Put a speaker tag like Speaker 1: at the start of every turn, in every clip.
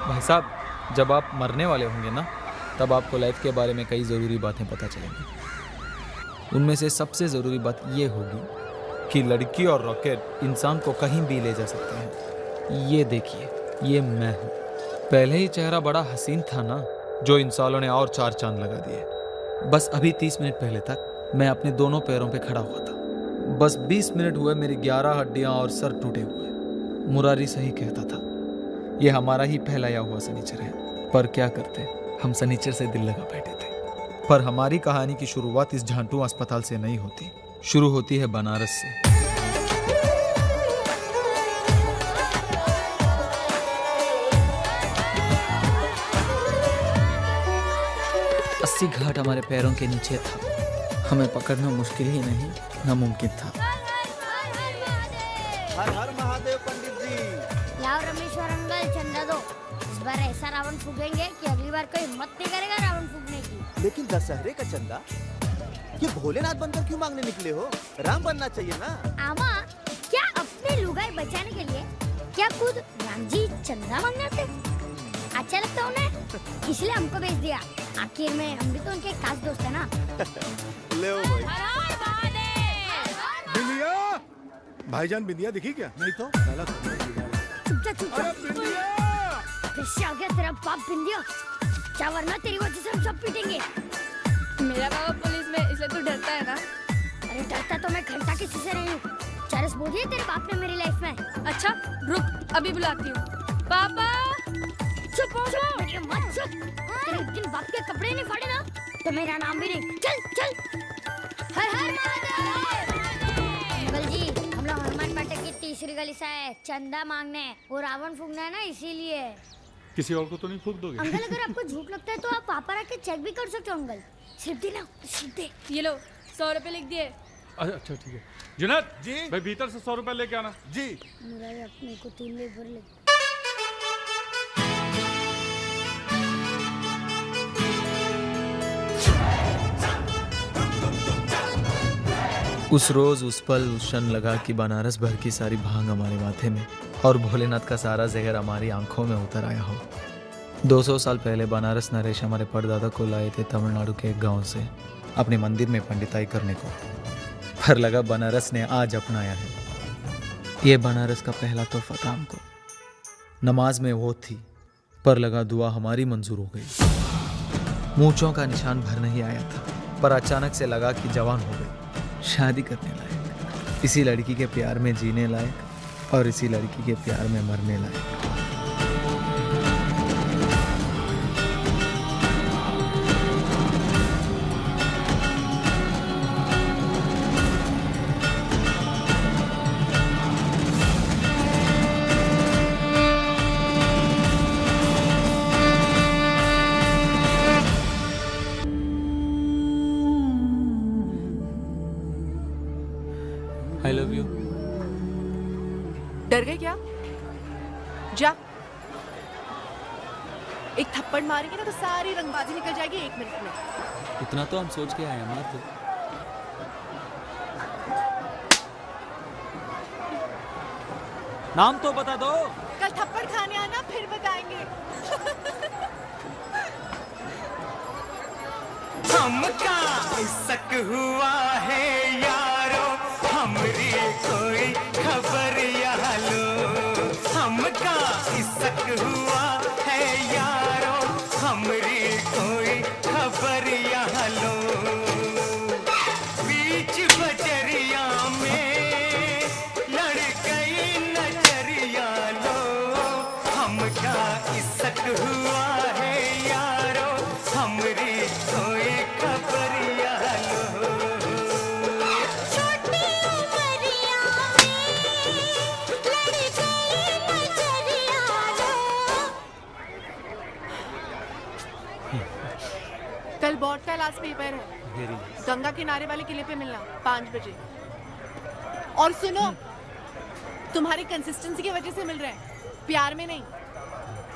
Speaker 1: भाई साहब, जब आप मरने वाले होंगे ना, तब आपको लाइफ के बारे में कई ज़रूरी बातें पता चलेंगी। उनमें से सबसे ज़रूरी बात ये होगी कि लड़की और रॉकेट इंसान को कहीं भी ले जा सकते हैं। ये देखिए, ये मैं हूँ। पहले ही चेहरा बड़ा हसीन था ना, जो इन सालों ने और 4 चांद लगा दिए। बस अभी 30 मिनट पहले तक मैं अपने दोनों पैरों पे खड़ा हुआ था। बस 20 मिनट हुए मेरी 11 हड्डियां और सर टूटे हुए। मुरारी सही कहता था, ये हमारा ही फैलाया हुआ सनीचर है। पर क्या करते, हम सनीचर से दिल लगा बैठे थे। पर हमारी कहानी की शुरुआत इस झांटू अस्पताल से नहीं होती, शुरू होती है बनारस से। 80 घाट हमारे पैरों के नीचे था। हमें पकड़ना मुश्किल ही नहीं, नामुमकिन था।
Speaker 2: हर हर महादेव पंडित जी।
Speaker 3: लाओ रमेश्वर अंकल, चंदा दो। इस बार ऐसा रावण फूकेंगे कि अगली बार कोई हिम्मत नहीं करेगा रावण फूकने की।
Speaker 2: लेकिन दशहरे का चंदा ये भोलेनाथ बनकर क्यों मांगने निकले हो? राम बनना चाहिए ना।
Speaker 3: आमा, क्या अपनी लुगाई बचाने के लिए क्या खुद राम जी चंदा मांगने थे? अच्छा लगता उन्हें, इसलिए हमको भेज दिया। आखिर में हम भी तो उनके खास दोस्त है ना।
Speaker 2: ले भाई।
Speaker 4: बिंदिया, भाईजान बिंदिया दिखी क्या? नहीं तो पहला
Speaker 3: फिर आ गया तेरा बाप बिंदिया। क्या वरना तेरी वजह से हम सब पीटेंगे।
Speaker 5: मेरा बाबा पुलिस में, इसलिए तू डरता है ना?
Speaker 3: अरे डरता तो मैं घंटा किसी से नहीं हूँ। चरस बोल दिया तेरे बाप ने मेरी लाइफ में।
Speaker 5: अच्छा रुक, अभी बुलाती हूँ। पापा
Speaker 3: चुप हो जाओ, मत चुप। तेरे एक दिन बाप के कपड़े नहीं फाड़े ना, तो मेरा नाम भी नहीं। चल चल। हर हर महादेव। अंकल जी, हम लोग हनुमान फाटक की तीसरी गली से आए चंदा मांगने। वो रावण फूकना है ना, इसीलिए।
Speaker 4: किसी और को तो नहीं फूक दोगे?
Speaker 3: अंकल, अगर आपको झूठ लगता है तो आप पापा रख के चेक भी कर सकते हो अंकल। सिर्फ देना, सिर्फ दे।
Speaker 5: ये लो 100 रुपए लिख दिए।
Speaker 4: अच्छा ठीक है। जुनैद
Speaker 2: जी
Speaker 4: भाई, भीतर से 100 रुपए लेके आना।
Speaker 2: जी।
Speaker 3: मुरारी अपने को 3 लेबर ले।
Speaker 1: उस रोज, उस पल, उस क्षण लगा कि बनारस भर की सारी भांग हमारे माथे में और भोलेनाथ का सारा जहर हमारी आंखों में उतर आया हो। 200 साल पहले बनारस नरेश हमारे परदादा को लाए थे तमिलनाडु के एक गांव से अपने मंदिर में पंडिताई करने को। पर लगा बनारस ने आज अपनाया है। ये बनारस का पहला तोहफा था हमको। नमाज में वो थी, पर लगा दुआ हमारी मंजूर हो गई। मूंछों का निशान भर नहीं आया था, पर अचानक से लगा कि जवान हो गई, शादी करने लायक, इसी लड़की के प्यार में जीने लायक और इसी लड़की के प्यार में मरने लायक। I love you.
Speaker 6: डर गए क्या? जा। एक थप्पड़ मारेंगे ना तो सारी रंगबाजी निकल जाएगी 1 मिनट में।
Speaker 1: इतना तो हम सोच के आए माँ। तो नाम तो बता दो।
Speaker 6: कल थप्पड़ खाने आना, फिर बताएंगे।
Speaker 7: हमका इसक हुआ है यारो, हमरी कोई खबर या लो। हमका इसक हुआ है यारो, हमरी कोई खबर या लो। बीच बजरिया में लड़ गई नजरिया लो। हमका इसक हुआ है यारो, हमरी कोई खबर या लो।
Speaker 3: छोटी उमरिया में लड़ गई नजरिया लो।
Speaker 6: कल बोर्ड का लास्ट पेपर है। गंगा किनारे वाले किले पे मिलना 5 बजे। और सुनो, तुम्हारी कंसिस्टेंसी की वजह से मिल रहे हैं, प्यार में नहीं।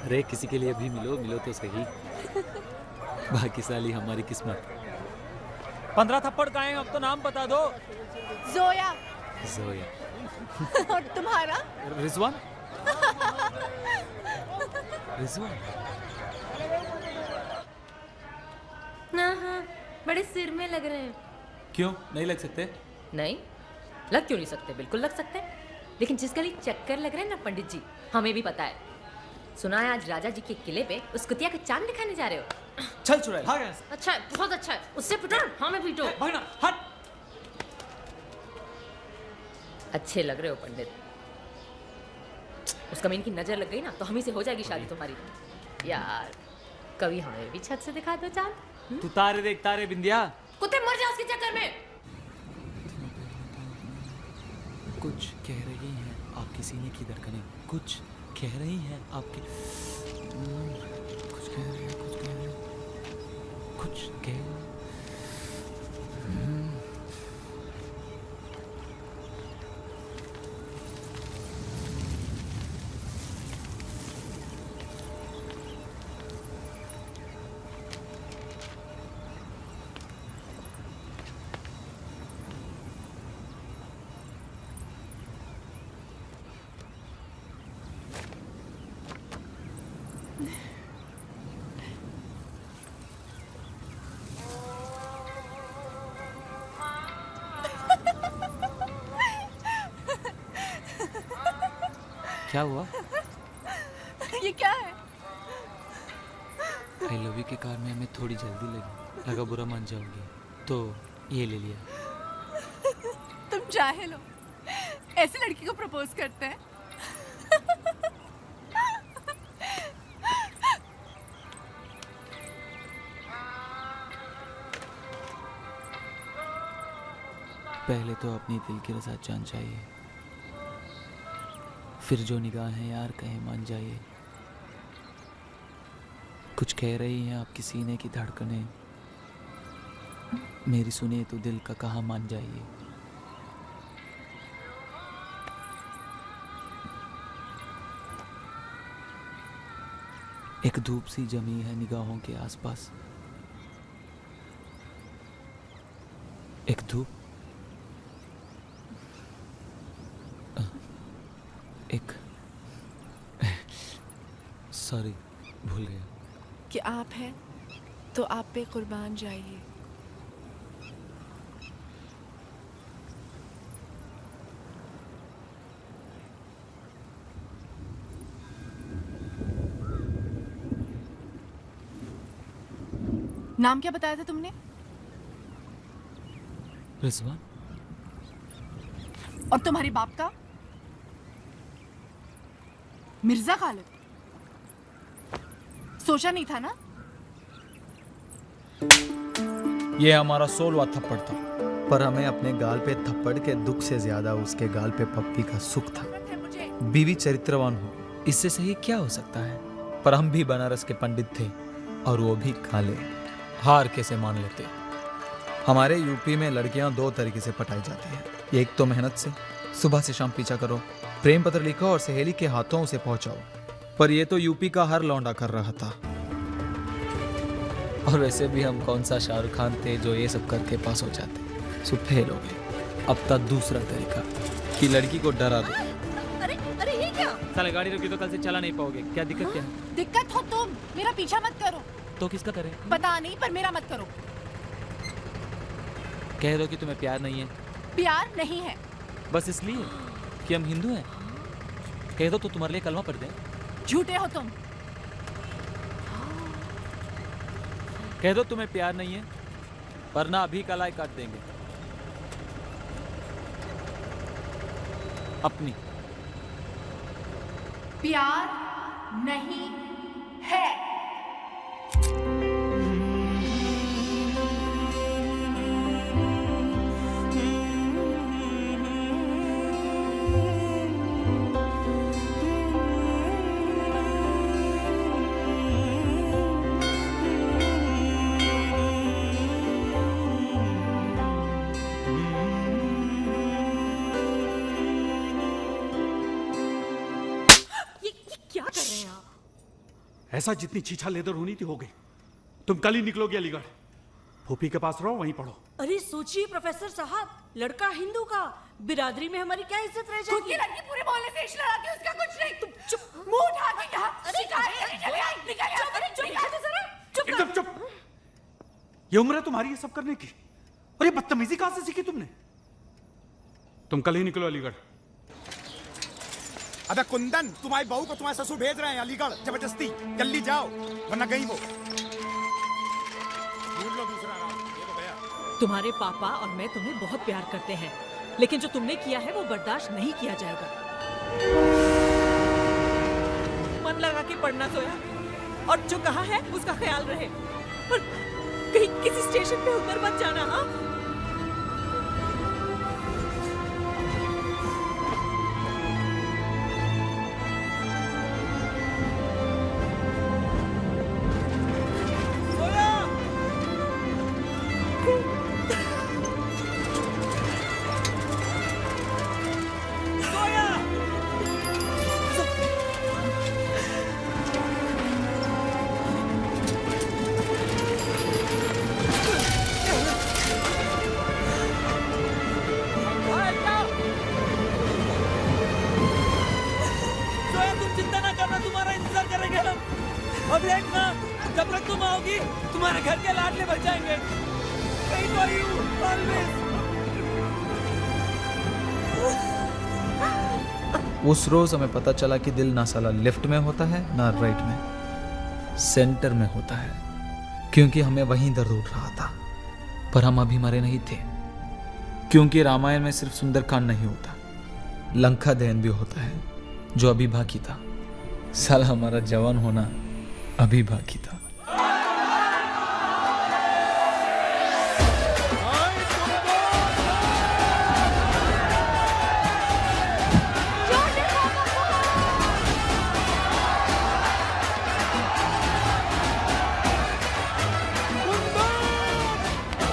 Speaker 1: अरे किसी के लिए भी मिलो, मिलो तो सही। बाकी साली हमारी किस्मत। 15 थप्पड़ का है, अब तो नाम बता दो।
Speaker 6: जोया।
Speaker 1: जोया।
Speaker 6: और तुम्हारा?
Speaker 1: रिजवान। रिजवान,
Speaker 8: ना हाँ, बड़े सिर में लग रहे हैं।
Speaker 1: क्यों नहीं लग सकते?
Speaker 8: नहीं, लग क्यों नहीं सकते? बिल्कुल लग सकते हैं। लेकिन जिस गली चक्कर लग रहे हैं ना पंडित जी, हमें भी पता है। सुना है आज राजा जी के किले पे उस कुतिया का चांद दिखाने जा रहे हो।
Speaker 1: चल चुड़ैल, भाग यहाँ से।
Speaker 8: अच्छा है, बहुत अच्छा है। उससे पिटो, हमें पीटो।
Speaker 1: भागना, हट।
Speaker 8: अच्छे लग रहे हो पंडित। उस कमीन की नजर लग गई ना तो हम ही से हो जाएगी शादी तुम्हारी। यार कभी हमें भी छत से दिखा दो चांद।
Speaker 1: तू तारे देख, तारे बिंदिया।
Speaker 8: कुत्ते मर जाओ उसके चक्कर में।
Speaker 1: कुछ कह रही हैं आपकी सीने की धड़कनें, कुछ कह रही हैं आपकी, कुछ कह रही हैं, कुछ कह रही हैं, कुछ कह क्या हुआ?
Speaker 6: ये क्या है?
Speaker 1: आई लव यू के कार में हमें थोड़ी जल्दी लगी, लगा बुरा मान जाओगी तो ये ले लिया।
Speaker 6: तुम जाहिल हो, ऐसे लड़की को प्रपोज करते हैं?
Speaker 1: पहले तो अपनी दिल की रज़ा जान चाहिए, फिर जो निगाहें यार कहे मान जाइए। कुछ कह रही हैं आपकी सीने की धड़कनें, मेरी सुने तो दिल का कहा मान जाइए। एक धूप सी जमी है निगाहों के आसपास, एक धूप, एक सॉरी भूल गया
Speaker 6: कि आप हैं तो आप पे कुर्बान जाइए। नाम क्या बताया था तुमने?
Speaker 1: रिजवान।
Speaker 6: और तुम्हारे बाप का? मिर्जा खालिद। सोचा नहीं था ना?
Speaker 1: ये हमारा 16वां थप्पड़ था,
Speaker 2: पर हमें अपने गाल पे थप्पड़ के दुख से ज्यादा उसके गाल पे पप्पी का सुख था। बीवी चरित्रवान हो, इससे सही क्या हो सकता है? पर हम भी बनारस के पंडित थे और वो भी काले।
Speaker 1: हार कैसे मान लेते?
Speaker 2: हमारे यूपी में लड़कियां दो तरीके से पटाई जाती है। एक तो मेहनत से, सुबह से शाम पीछा करो, प्रेम पत्र लिखो और सहेली के हाथों उसे पहुंचाओ। पर ये तो यूपी का हर लौंडा कर रहा था।
Speaker 1: और वैसे भी हम कौन सा शाहरुख खान थे जो ये सब करके पास हो जाते। सो फेल हो गए। अब तक दूसरा तरीका कि लड़की को डरा दो।
Speaker 8: अरे अरे ये क्या?
Speaker 1: साले गाड़ी रोकी तो कल से चला नहीं पाओगे। क्या दिक्कत क्या है?
Speaker 6: दिक्कत हो तुम, मेरा पीछा मत करो।
Speaker 1: तो किसका करें?
Speaker 6: पता नहीं, पर मेरा मत करो।
Speaker 1: कह दो कि तुम्हें प्यार नहीं है।
Speaker 6: प्यार नहीं है।
Speaker 1: बस इसलिए कि हम हिंदू हैं? कह दो तो तुम्हारे लिए कलमा पढ़ दें।
Speaker 6: झूठे हो तुम।
Speaker 1: कह दो तुम्हें प्यार नहीं है, वरना अभी कलाई काट देंगे अपनी।
Speaker 6: प्यार नहीं है।
Speaker 4: ऐसा जितनी छीछा लेदर होनी थी हो गई। तुम कल ही निकलोगे अलीगढ़। फूफी के पास रहो, वहीं पढ़ो।
Speaker 9: अरे सोचिए प्रोफेसर साहब, लड़का हिंदू का, बिरादरी में हमारी क्या इज्जत रह जाएगी?
Speaker 6: खुद की लड़की पूरे मोहल्ले से इश्क लड़ाती है, उसका कुछ नहीं। तुम चुप, मुंह उठा के यहाँ शिकायत चले आई, निकल यहाँ, अरे चुप कर जरा, चुप
Speaker 4: एकदम चुप। ये उम्र है तुम्हारी ये सब करने की, और ये बदतमीजी कहां से सीखी तुमने? तुम कल ही निकलो अलीगढ़।
Speaker 10: अबे कुंदन, तुम्हारी बहू को तुम्हारे ससुर भेज रहे हैं अलीगढ़ जबरदस्ती। जल्दी जाओ वरना गई वो। ढूंढ लो दूसरा राम, ये तो गया।
Speaker 9: तुम्हारे पापा और मैं तुम्हें बहुत प्यार करते हैं, लेकिन जो तुमने किया है वो बर्दाश्त नहीं किया जाएगा। मन लगा के पढ़ना सोया, और जो कहा है उसका ख्याल रहे, और कहीं किसी स्टेशन पे उतर मत जाना। हाँ,
Speaker 7: अब देखना, जब तक तुम आओगी तुम्हारे घर के लाडले बच जाएंगे। Wait for you, always.
Speaker 2: उस रोज हमें पता चला कि दिल ना साला लेफ्ट में होता है ना राइट में, सेंटर में होता है, क्योंकि हमें वहीं दर्द उठ रहा था। पर हम अभी मरे नहीं थे, क्योंकि रामायण में सिर्फ सुंदरकांड नहीं होता, लंका दहन भी होता है, जो अभी बाकी था। साला हमारा जवान होना अभी बाकी था।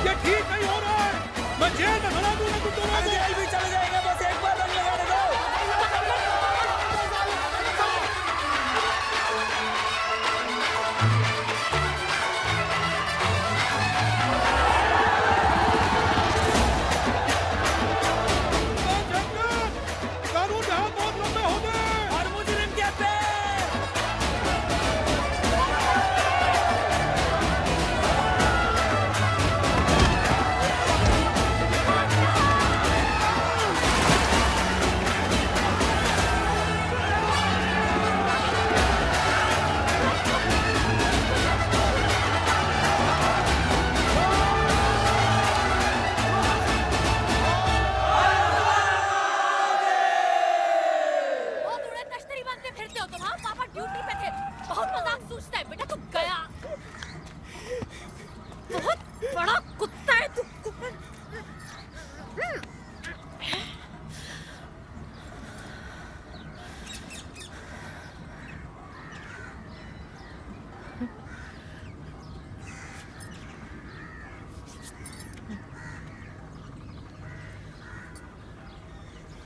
Speaker 4: ये ठीक नहीं हो रहा है, मैं जेल में भगा दूंगा तुम दोनों को।
Speaker 7: जेल भी चले जाएंगे, बस एक बार रंग लगाने दो।
Speaker 4: कानून के हाथ बहुत लंबे हो गए।
Speaker 7: और मुजरिम के पैर।
Speaker 8: बहुत उड़े तश्तरी बनते फिरते हो तुम। हाँ, पापा ड्यूटी पे थे, बहुत मजाक सूझता है बेटा। तू गया, बहुत बड़ा कुत्ता है तू।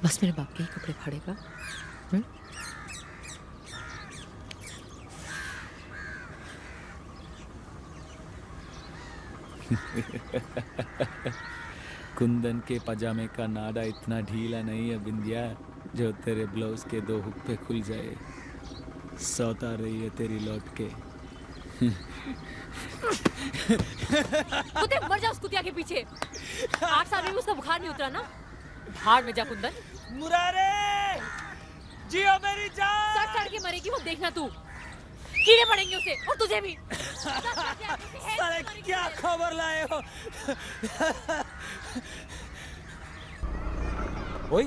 Speaker 8: बस मेरे बाप के ही कपड़े फाड़ेगा।
Speaker 1: कुंदन के पजामे का नाडा इतना ढीला नहीं है बिंदिया, जो तेरे ब्लाउज के 2 हुक पे खुल जाए। सौता रही है तेरी लौट के।
Speaker 8: कुत्ते मर जा उस कुतिया के पीछे। 8 साल में भी उसका बुखार नहीं उतरा ना। हार में जा कुंदन।
Speaker 7: मुरारे, जियो मेरी जान।
Speaker 8: सड़ के मरेगी वो, देखना तू। कीड़े पड़ेंगे उसे, और तुझे भी।
Speaker 7: साले क्या खबर लाए हो?
Speaker 1: ओए,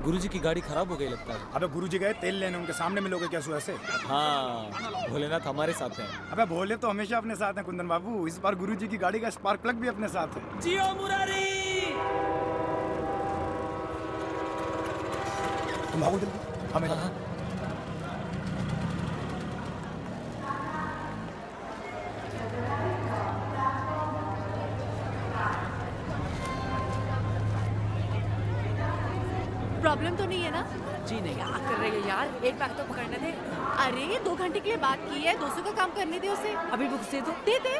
Speaker 1: गुरुजी की गाड़ी खराब हो गई लगता है।
Speaker 10: अबे गुरुजी गए तेल लेने, उनके सामने मिलोगे क्या सुबह से?
Speaker 1: हाँ, भोलेनाथ हमारे साथ है।
Speaker 10: अबे भोले तो हमेशा अपने साथ हैं कुंदन बाबू। इस बार गुरुजी की गाड़ी का स्पार्क प्लग भी अपने साथ है।
Speaker 7: जियो मुरारी।
Speaker 10: तुम भागो जल्दी, हमें
Speaker 6: प्रॉब्लम तो नहीं है ना?
Speaker 9: जी नहीं।
Speaker 8: क्या कर रही है यार, एक बैग तो पकड़ने थे।
Speaker 6: अरे 2 घंटे के लिए बात की है, 200 का काम करने दे उसे।
Speaker 9: अभी बुक्स दे दो।
Speaker 6: दे दे।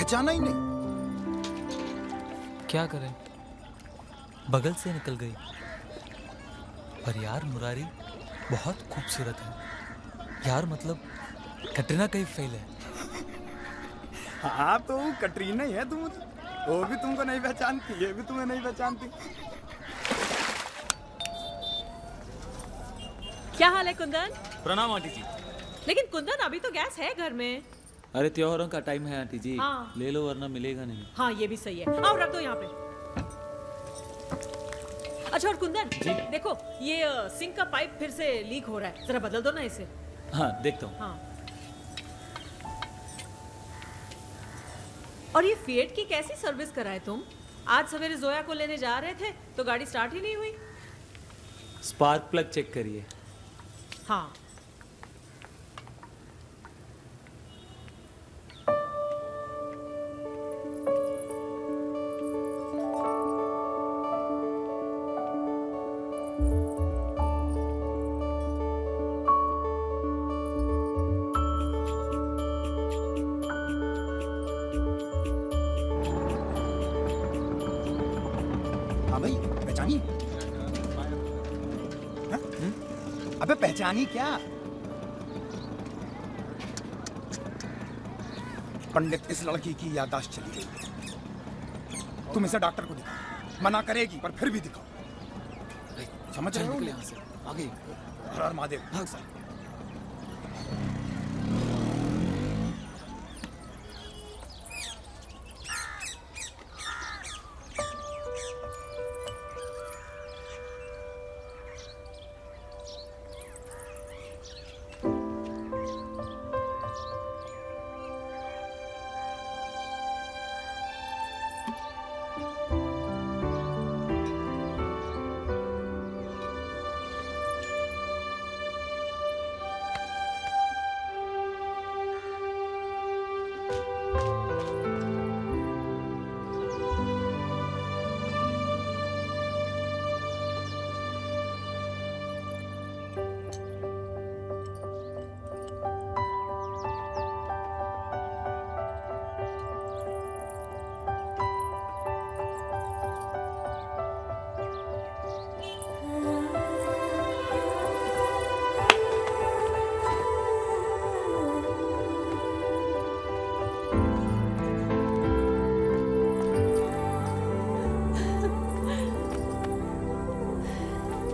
Speaker 10: पहचाना ही नहीं।
Speaker 2: क्या करें, बगल से निकल गई। पर यार मुरारी बहुत खूबसूरत है यार, मतलब कटरीना का ही फेल है।
Speaker 10: हाँ तो कटरीना ही है तुम, वो भी तुमको नहीं पहचानती, ये भी तुम्हें नहीं पहचानती।
Speaker 9: क्या हाल है कुंदन?
Speaker 1: प्रणाम आंटी जी।
Speaker 9: लेकिन कुंदन अभी तो गैस है घर में।
Speaker 1: अरे त्योहारों का टाइम है आंटी जी,
Speaker 9: हाँ।
Speaker 1: ले लो वरना मिलेगा नहीं।
Speaker 9: हाँ ये भी सही है, आओ रख दो यहाँ पे। अच्छा और कुंदन
Speaker 1: जी?
Speaker 9: देखो ये सिंक का पाइप फिर से लीक हो रहा है, जरा बदल दो ना इसे।
Speaker 1: हाँ देखता हूँ।
Speaker 9: हाँ। और ये फिएट की कैसी सर्विस कराए तुम? आज सवेरे जोया को लेने जा रहे थे तो गाड़ी स्टार्ट ही नहीं हुई।
Speaker 1: स्पार्क प्लग चेक करिए।
Speaker 9: हाँ
Speaker 10: हाँ भाई पहचानी? हाँ? अबे पहचानी क्या? पंडित इस लड़की की याददाश्त चली गई है। तुम इसे डॉक्टर को दिखाओ, मना करेगी पर फिर भी दिखाओ। समझ रहे हो?
Speaker 1: यहाँ से आगे।
Speaker 10: हर हर महादेव, भाग सा।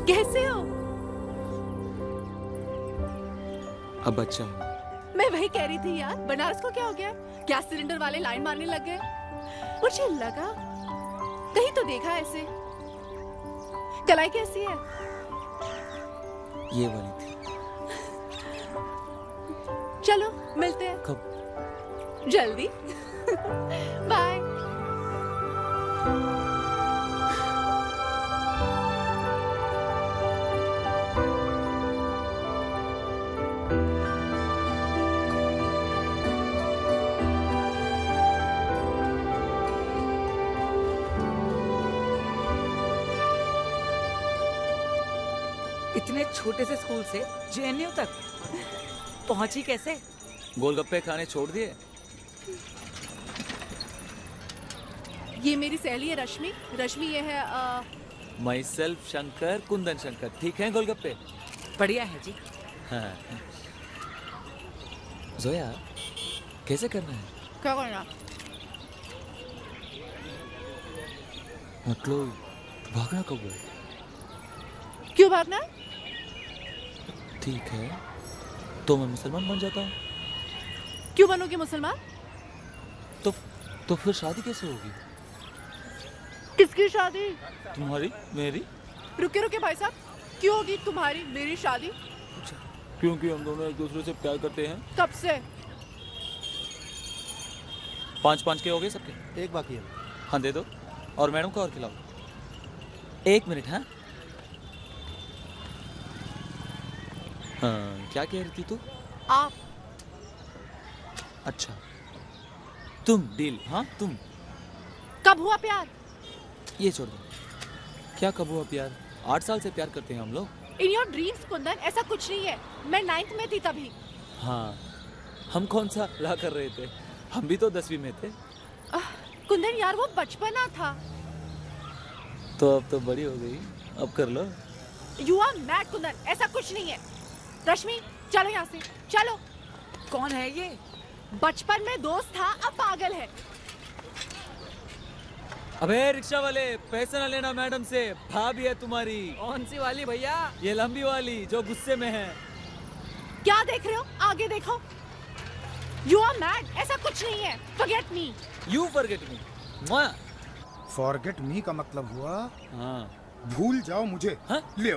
Speaker 6: कैसे हो?
Speaker 1: अब अच्छा है।
Speaker 6: मैं वही कह रही थी यार, बनारस को क्या हो गया? गैस सिलेंडर वाले लाइन मारने लग गए। मुझे लगा कहीं तो देखा ऐसे। कलाई कैसी है?
Speaker 1: ये वाली थी।
Speaker 6: चलो मिलते हैं।
Speaker 1: कब?
Speaker 6: जल्दी। बाय।
Speaker 7: इतने छोटे से स्कूल से जेएनयू तक पहुंची कैसे?
Speaker 1: गोलगप्पे खाने छोड़ दिए?
Speaker 6: ये मेरी सहेली है रश्मि। रश्मि ये है
Speaker 1: माई सेल्फ शंकर, कुंदन शंकर। ठीक है गोलगप्पे?
Speaker 7: बढ़िया है जी।
Speaker 1: हाँ। जोया कैसे करना है?
Speaker 6: क्या करना?
Speaker 1: मतलब भागना कब है?
Speaker 6: क्यों भागना?
Speaker 1: ठीक है तो मैं मुसलमान बन जाता हूँ।
Speaker 6: क्यों बनोगे मुसलमान?
Speaker 1: तो फिर शादी कैसे होगी?
Speaker 6: किसकी शादी?
Speaker 1: तुम्हारी? मेरी?
Speaker 6: रुके रुके भाई साहब, क्यों होगी तुम्हारी मेरी शादी?
Speaker 1: क्योंकि हम दोनों एक दूसरे से प्यार करते हैं।
Speaker 6: कब से?
Speaker 1: 5-5 के हो गए सबके?
Speaker 10: एक बाकी है।
Speaker 1: हाँ दे दो, और मैडम को और खिलाओ। 1 मिनट। हाँ हाँ, क्या कह रही थी तू?
Speaker 6: आप।
Speaker 1: अच्छा तुम डील। हाँ तुम।
Speaker 6: कब हुआ प्यार?
Speaker 1: ये छोड़ दो। क्या कब हुआ प्यार? 8 साल से प्यार करते हैं हम लोग।
Speaker 6: इन योर ड्रीम्स कुंदन, ऐसा कुछ नहीं है। मैं 9th में थी तभी।
Speaker 1: हाँ हम कौन सा ला कर रहे थे, हम भी तो 10वीं में थे।
Speaker 6: कुंदन यार वो बचपना था।
Speaker 2: तो अब तो बड़ी हो गई, अब कर लो।
Speaker 6: यू आर मैड कुंदन, ऐसा कुछ नहीं है। रश्मि चलो यहाँ से, चलो।
Speaker 9: कौन है ये?
Speaker 6: बचपन में दोस्त था, अब पागल है।
Speaker 7: अबे रिक्शा वाले, पैसे ना लेना मैडम से, भाभी है तुम्हारी।
Speaker 9: कौन सी वाली भैया?
Speaker 7: ये लंबी वाली जो गुस्से में है।
Speaker 6: क्या देख रहे हो, आगे देखो। यू आर मैड, ऐसा कुछ नहीं है। Forget me.
Speaker 7: You forget me.
Speaker 10: Forget me का मतलब हुआ
Speaker 7: हाँ।
Speaker 10: भूल जाओ मुझे।
Speaker 7: हाँ?
Speaker 10: ले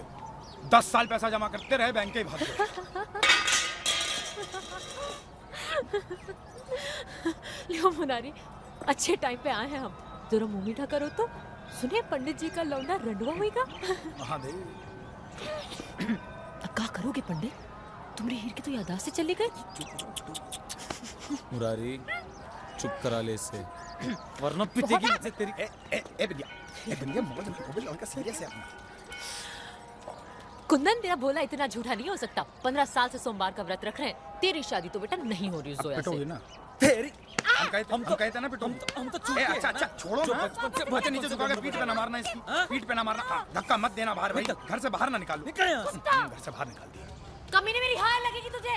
Speaker 10: 10 साल पैसा जमा करते रहे बैंक के भाग गए।
Speaker 8: लियो मुरारी, अच्छे टाइम पे आए हैं हम। जरा मुंह मीठा करो तो। सुने पंडित जी का लौंडा रंडवा होएगा।
Speaker 10: महादेव,
Speaker 8: अब क्या करोगे पंडित? तुम्हारी हीर की तो याददाश्त से चली गई।
Speaker 2: मुरारी चुप करा ले इससे, वरना पिटेगी मुझे तेरी।
Speaker 10: बिंदिया मौज में हो, लड़का सीरियस है अपना।
Speaker 8: कुंदन तेरा बोला इतना झूठा नहीं हो सकता। 15 साल से सोमवार का व्रत रख रहे हैं। तेरी शादी तो बेटा नहीं हो रही
Speaker 10: अब
Speaker 8: जोया
Speaker 10: पिटोगे
Speaker 8: से।
Speaker 10: ना?
Speaker 7: तेरी
Speaker 10: हम कहते ना पिटो।
Speaker 7: हम तो
Speaker 10: अच्छा छोड़ो ना। बच्चे नीचे झुका के पीठ पे ना मारना इसकी। पीठ पे ना मारना। धक्का मत देना बाहर भाई। घर से बाहर ना निकालो।
Speaker 7: निकल यहाँ से।
Speaker 10: घर से बाहर निकाल दिया।
Speaker 8: कमीने मेरी हाय लगेगी तुझे।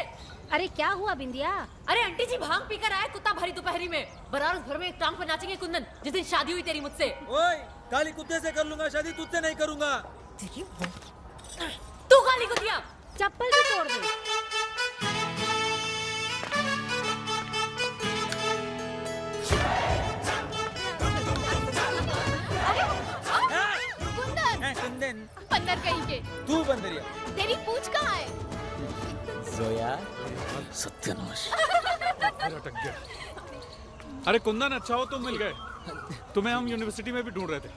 Speaker 3: अरे क्या हुआ बिंदिया?
Speaker 8: अरे आंटी जी भांग पीकर आए कुत्ता भरी दोपहरी में। बनारस भर में एक टांग पे नाचेंगे कुंदन, जिस दिन शादी हुई तेरी मुझसे।
Speaker 7: ओए, काली कुत्ते से कर लूंगा शादी, तुझसे नहीं करूंगा।
Speaker 8: तू काली कुतिया,
Speaker 3: चप्पल भी तोड़ दे।
Speaker 7: कुंदन,
Speaker 6: बंदर कहीं के।
Speaker 7: तू बंदरिया।
Speaker 6: तेरी पूंछ कहाँ है?
Speaker 2: जोया सत्यानाश।
Speaker 4: फिर अटक गया। अरे कुंदन, अच्छा हो तुम मिल गए। तुम्हें हम यूनिवर्सिटी में भी ढूंढ रहे थे।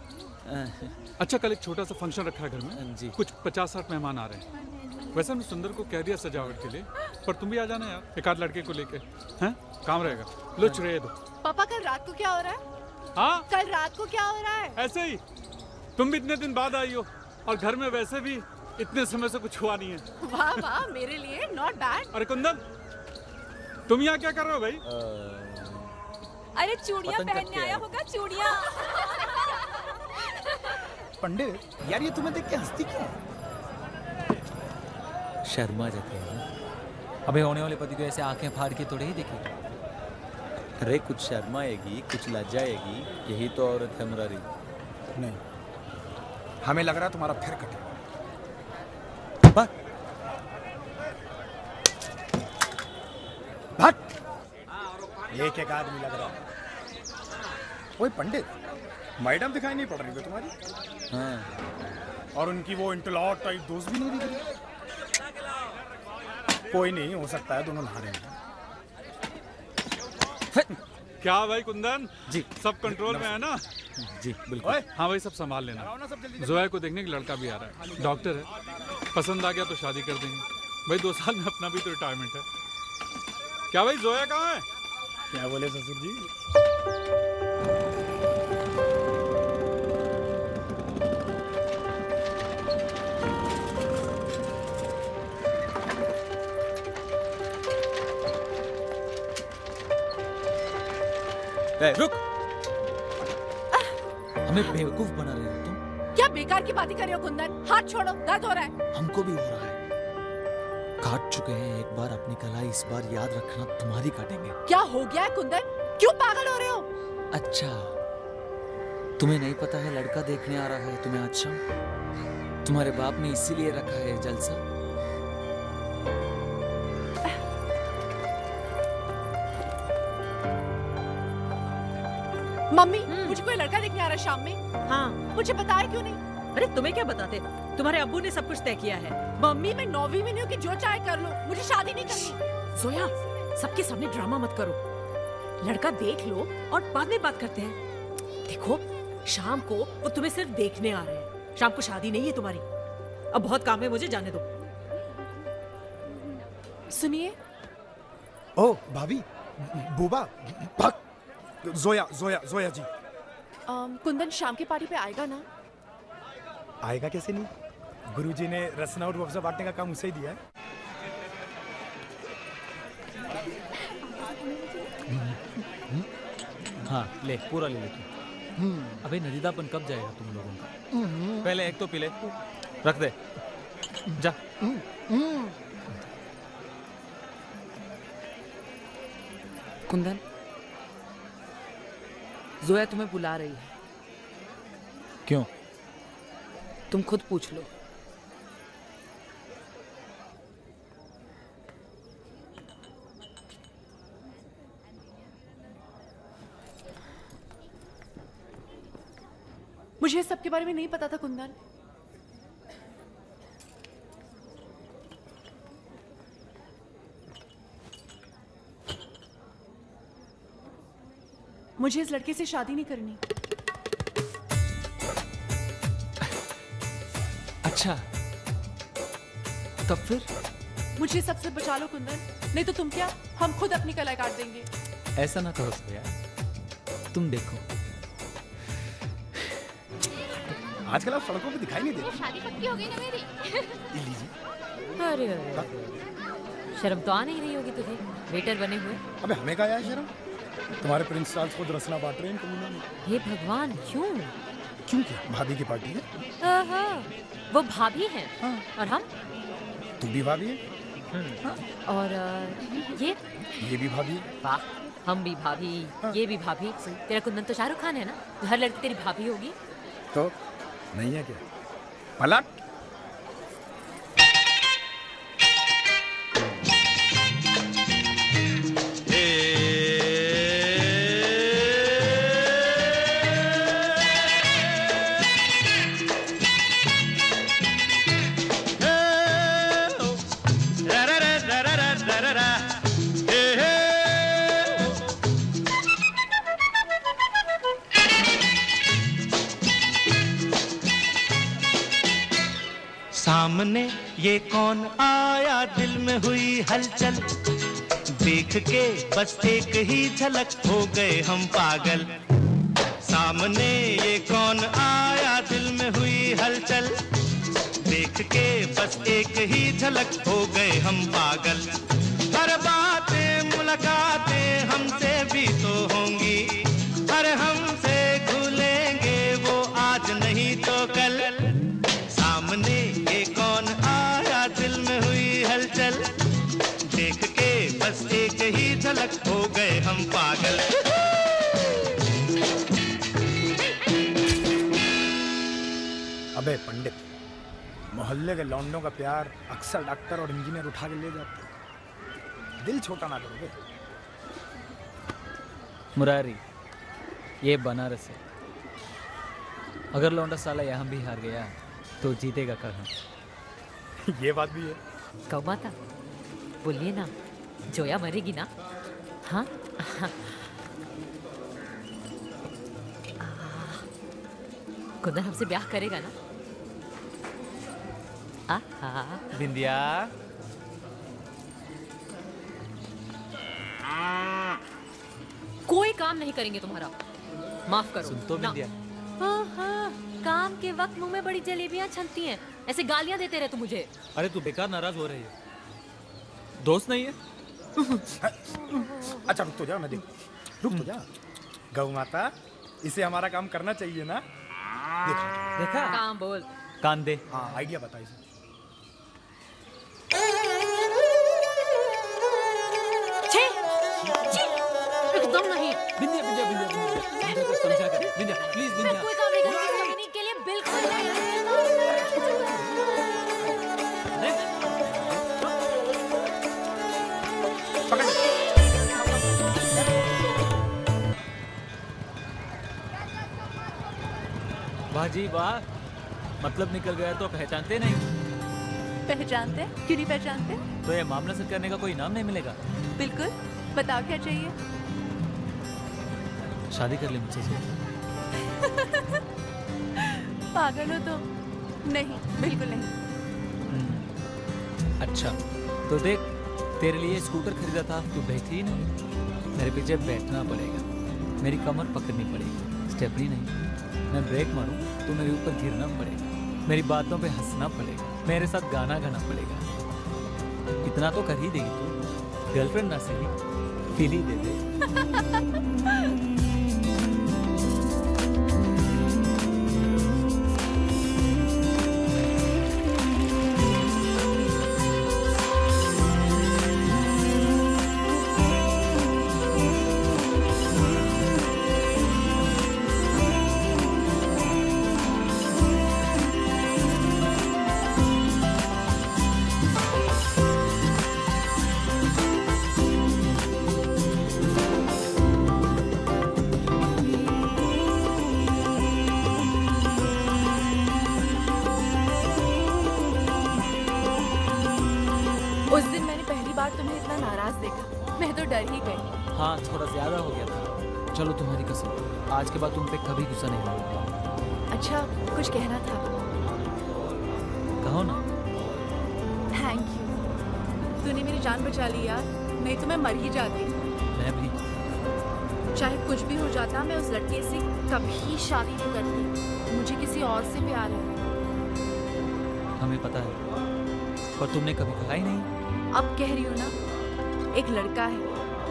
Speaker 4: अच्छा, कल एक छोटा सा फंक्शन रखा है घर में
Speaker 2: जी।
Speaker 4: कुछ 50-60 मेहमान आ रहे हैं। वैसे हमने सुंदर को कह दिया सजावट के लिए, पर तुम भी आ जाना यार, एक आध लड़के को लेके। हैं, काम रहेगा। लो चुरे दो।
Speaker 6: पापा कल रात को क्या हो रहा है?
Speaker 4: हाँ,
Speaker 6: कल रात को क्या हो रहा है?
Speaker 4: ऐसे ही। तुम भी इतने दिन बाद आई हो और घर में वैसे भी इतने समय से कुछ हुआ नहीं है।
Speaker 6: वाह वाह, मेरे लिए नॉट बैड।
Speaker 4: अरे कुंदन, तुम यहाँ क्या कर रहे हो भाई?
Speaker 8: अरे चूड़ियां
Speaker 2: पतंग
Speaker 8: पहनने
Speaker 2: कट के
Speaker 8: आया
Speaker 2: आया।
Speaker 8: होगा, चूड़ियां।
Speaker 10: पंडित यार, ये तुम्हें देख के हंसती क्यों?
Speaker 2: शर्मा जाते हैं ना। अबे होने वाले पति को ऐसे आंखें फाड़ के थोड़े ही देखेगी। अरे कुछ शर्माएगी, कुछ लज्जाएगी, यही तो औरत है मुरारी।
Speaker 10: नहीं, हमें लग रहा है तुम्हारा फिर कटेगा। भाग। एक एक आदमी लग रहा है। ओए पंडित, मैडम दिखाई नहीं पड़ रही है तुम्हारी?
Speaker 2: हाँ,
Speaker 10: और उनकी वो इंटरलॉक टाइप दोस्त भी नहीं दिख रही। कोई नहीं, हो सकता है दोनों नहा रहे हैं।
Speaker 4: क्या भाई कुंदन
Speaker 2: जी।
Speaker 4: सब कंट्रोल में है ना?
Speaker 2: जी बिल्कुल।
Speaker 10: ओए,
Speaker 4: हाँ भाई, सब संभाल लेना।
Speaker 10: लगाओ ना सब जल्दी।
Speaker 4: जोया को देखने के लड़का भी आ रहा है, डॉक्टर है। पसंद आ गया तो शादी कर देंगे भाई। 2 साल में अपना भी तो रिटायरमेंट है। क्या भाई, जोया कहाँ है?
Speaker 10: क्या बोले ससुर जी?
Speaker 2: रुक, हमें बेवकूफ बना रहे हो तुम।
Speaker 6: क्या बेकार की बातें कर रहे हो कुंदन? हाथ छोड़ो, दर्द हो रहा है।
Speaker 2: हमको भी हो रहा है। काट चुके हैं एक बार अपनी कलाई, इस बार याद रखना तुम्हारी काटेंगे।
Speaker 6: क्या हो गया है कुंदन? क्यों पागल हो रहे हो?
Speaker 2: अच्छा, तुम्हें नहीं पता है लड़का देखने आ रहा है तुम्हें आज शाम? तुम्हारे बाप ने इसीलिए रखा है जलसा।
Speaker 6: मम्मी, मुझे कोई लड़का देखने आ रहा है शाम में।
Speaker 9: हाँ,
Speaker 6: मुझे बताया क्यों नहीं?
Speaker 9: अरे तुम्हें क्या बताते? तुम्हारे अब्बू ने सब कुछ तय किया है।
Speaker 6: मम्मी, मैं 9वीं में नहीं हूँ कि जो चाहे कर लो, मुझे शादी नहीं करनी।
Speaker 9: जोया, सबके सामने ड्रामा मत करो। लड़का देख लो और बाद में बात करते हैं। देखो, शाम को वो तुम्हें सिर्फ देखने आ रहे हैं। शाम को शादी नहीं है तुम्हारी। अब बहुत काम है, मुझे जाने दो।
Speaker 6: सुनिए,
Speaker 10: ओ भाभी, बूबा, भाग। जोया जोया जोया जी।
Speaker 6: कुंदन शाम की पार्टी पे आएगा ना?
Speaker 10: आएगा कैसे नहीं? गुरुजी ने रसना और रुअफ़ज़ा बांटने का काम उसे ही दिया है।
Speaker 1: हाँ ले पूरा ले ले तू। अबे नदीदापन कब जाएगा तुम लोगों का? पहले एक तो पी ले, रख दे, जा।
Speaker 6: कुंदन, जोया तुम्हें बुला रही है।
Speaker 1: क्यों?
Speaker 6: तुम खुद पूछ लो। मुझे इस सब के बारे में नहीं पता था कुंदन। मुझे इस लड़के से शादी नहीं करनी।
Speaker 1: अच्छा, तब फिर?
Speaker 6: मुझे सबसे बचा लो कुंदन, नहीं तो तुम क्या, हम खुद अपनी कलाई काट देंगे।
Speaker 1: ऐसा ना करो सोया, तुम देखो
Speaker 10: आजकल आप सड़कों पे दिखाई नहीं देते।
Speaker 3: शादी पक्की हो गई ना मेरी।
Speaker 10: ये लीजिए।
Speaker 8: अरे शर्म तो आ नहीं रही होगी तुझे, वेटर बने हुए।
Speaker 10: अबे हमें क्या आया शर्म? तुम्हारे प्रिंस चार्ल्स खुद रसना बांट रहे हैं इन कमीनों में।
Speaker 8: हे भगवान, क्यों?
Speaker 10: क्यों क्या? भाभी की पार्टी है।
Speaker 8: आहा, वो भाभी हैं।
Speaker 10: हाँ।
Speaker 8: और हम?
Speaker 10: तू भी भाभी है।
Speaker 8: और
Speaker 10: ये भी भाभी है।
Speaker 8: वाह, हम भी भाभी, ये भी भाभी। तेरा कुंदन तो शाहरुख खान है ना, तो हर लड़की तेरी भाभी होगी।
Speaker 10: तो नहीं है क्या? पलट।
Speaker 11: सामने ये कौन आया, दिल में हुई हलचल, देख के बस एक ही झलक हो गए हम पागल। सामने ये कौन आया, दिल में हुई हलचल, देख के बस एक ही झलक हो गए हम पागल। हर बातें मुलाकातें हमसे भी तो होंगी, हर हमसे भूलेंगे वो आज नहीं तो कल। सामने ये कौन आया, दिल में हुई हलचल, देख के बस एक ही झलक हो गए हम पागल।
Speaker 10: अबे पंडित, मोहल्ले के लौंडों का प्यार अक्सर डॉक्टर और इंजीनियर उठा के ले जाते हैं। दिल छोटा ना करो बे।
Speaker 1: मुरारी, ये बनारस है। अगर लौंडा साला यहाँ भी हार गया तो जीतेगा कहाँ?
Speaker 10: ये बात भी है।
Speaker 8: कब आता? बोलिए ना, जोया मरेगी ना? हाँ? कुंदन हमसे ब्याह करेगा ना?
Speaker 1: बिंदिया,
Speaker 8: कोई काम नहीं करेंगे तुम्हारा, माफ करो।
Speaker 1: सुन तो
Speaker 8: ना।
Speaker 1: बिंदिया,
Speaker 8: काम के वक्त मुंह में बड़ी जलेबियां छनती हैं, ऐसे गालियां देते रहे तुम मुझे।
Speaker 1: अरे तू बेकार नाराज हो रही है, दोस्त नहीं है?
Speaker 10: अच्छा रुक तो जा, मैं देख। रुक तो जा। गौ माता, इसे हमारा काम करना चाहिए ना?
Speaker 1: देखा?
Speaker 8: काम बोल।
Speaker 1: कान दे।
Speaker 10: हाँ, आइडिया बता इसे।
Speaker 8: छे, छे, एकदम नहीं।
Speaker 1: बिंदिया बिंदिया बिंदिया बिंदिया बिंदिया को समझा कर। बिंदिया प्लीज
Speaker 8: मैं
Speaker 1: बिंदिया।
Speaker 8: कोई काम नहीं करूंगी इस कमीनी के लिए, बिल्कुल नहीं।
Speaker 1: वाह जी वाह, मतलब निकल गया तो पहचानते नहीं?
Speaker 6: पहचानते? क्यों नहीं पहचानते?
Speaker 1: तो ये मामला से करने का कोई नाम नहीं मिलेगा?
Speaker 6: बिल्कुल, बताओ क्या चाहिए?
Speaker 1: शादी कर ले मुझसे से।
Speaker 6: पागल हो तुम? नहीं, बिल्कुल नहीं।
Speaker 1: अच्छा तो देख, तेरे लिए स्कूटर खरीदा था, तू बैठी ही नहीं। मेरे पीछे बैठना पड़ेगा, मेरी कमर पकड़नी पड़ेगी, स्टेपनी नहीं। मैं ब्रेक मारूं तो मेरे ऊपर गिरना पड़ेगा, मेरी बातों पे हंसना पड़ेगा, मेरे साथ गाना गाना पड़ेगा। इतना तो कर ही देगी तू, गर्लफ्रेंड ना सही, फील ही दे दे।
Speaker 6: तो डर ही गई।
Speaker 1: हाँ, थोड़ा ज्यादा हो गया था। चलो तुम्हारी कसम, आज के बाद तुम पे कभी गुस्सा नहीं होगा।
Speaker 6: अच्छा, कुछ कहना था।
Speaker 1: कहो ना।
Speaker 6: थैंक यू, तूने मेरी जान बचा ली यार, नहीं तो मैं मर ही जाती।
Speaker 1: मैं भी।
Speaker 6: चाहे कुछ भी हो जाता, मैं उस लड़के से कभी शादी नहीं करती। मुझे किसी और से प्यार है।
Speaker 1: हमें पता है, पर तुमने कभी कहा ही नहीं।
Speaker 6: अब कह रही हूँ ना, एक लड़का है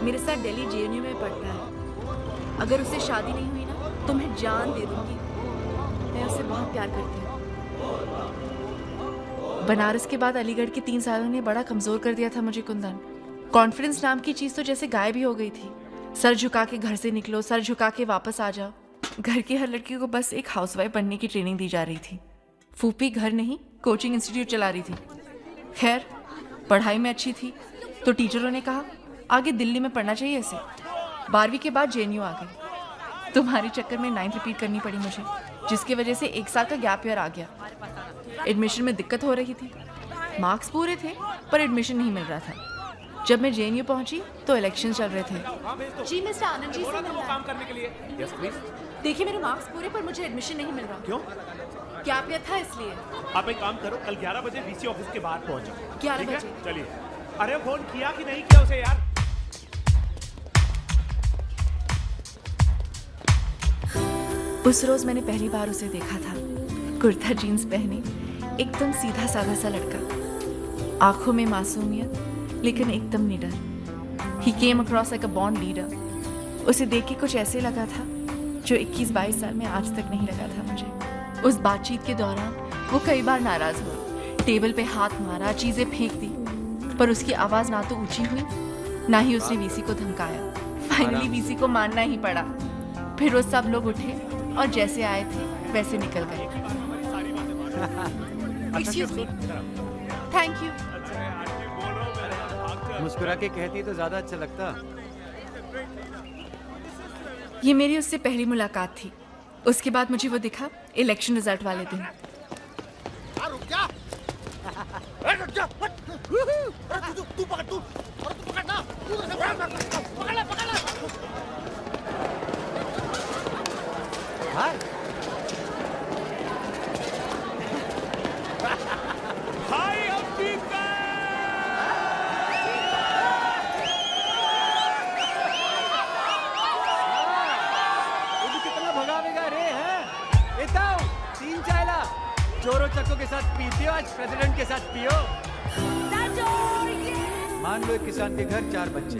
Speaker 6: मेरे साथ दिल्ली जेएनयू में पढ़ता है। अगर उससे शादी नहीं हुई ना तो मैं जान दे दूंगी। मैं उससे बहुत प्यार करती हूँ। बनारस के बाद अलीगढ़ के 3 सालों ने बड़ा कमजोर कर दिया था मुझे कुंदन। कॉन्फिडेंस नाम की चीज तो जैसे गायब ही हो गई थी। सर झुका के घर से निकलो, सर झुका के वापस आ जाओ। घर की हर लड़की को बस एक हाउसवाइफ बनने की ट्रेनिंग दी जा रही थी। फूफी घर नहीं कोचिंग इंस्टीट्यूट चला रही थी। खैर, पढ़ाई में अच्छी थी तो टीचरों ने कहा आगे दिल्ली में पढ़ना चाहिए इसे। 12वीं के बाद जेएनयू आ गई। तुम्हारे चक्कर में 9th रिपीट करनी पड़ी मुझे, जिसकी वजह से 1 साल का गैप ईयर आ गया। एडमिशन में दिक्कत हो रही थी। मार्क्स पूरे थे पर एडमिशन नहीं मिल रहा था। जब मैं जेएनयू पहुंची तो इलेक्शन चल रहे थे। जी मिस्टर आनंद जी से मिलना काम करने के लिए। Yes please. देखिए मेरे मार्क्स पूरे पर मुझे एडमिशन नहीं मिल रहा।
Speaker 12: क्यों?
Speaker 6: गैप ईयर था इसलिए।
Speaker 12: आप एक काम करो, कल 11 बजे वीसी ऑफिस के बाहर पहुंच जाओ।
Speaker 6: 11 बजे?
Speaker 12: चलिए। अरे फोन किया कि नहीं किया उसे यार?
Speaker 6: उस रोज मैंने पहली बार उसे देखा था। कुर्ता जीन्स पहने, एकदम सीधा साधा सा लड़का, आंखों में मासूमियत लेकिन एकदम निडर। He came across like a born leader. उसे देख के कुछ ऐसे लगा था जो 21-22 साल में आज तक नहीं लगा था मुझे। उस बातचीत के दौरान वो कई बार नाराज हुआ, टेबल पे हाथ मारा, चीजें फेंक दी, पर उसकी आवाज ना तो ऊंची हुई ना ही उसने वीसी को धमकाया। फाइनली वीसी को मानना ही पड़ा। फिर वो सब लोग उठे और जैसे आए थे वैसे निकल गए। Excuse me. Thank you.
Speaker 13: मुस्कुरा के कहती तो ज्यादा अच्छा लगता।
Speaker 6: ये मेरी उससे पहली मुलाकात थी। उसके बाद मुझे वो दिखा इलेक्शन रिजल्ट वाले दिन।
Speaker 13: चोरों चक्कों के साथ पीते हो, आज प्रेसिडेंट के साथ पियो। मान लो एक किसान के घर 4 बच्चे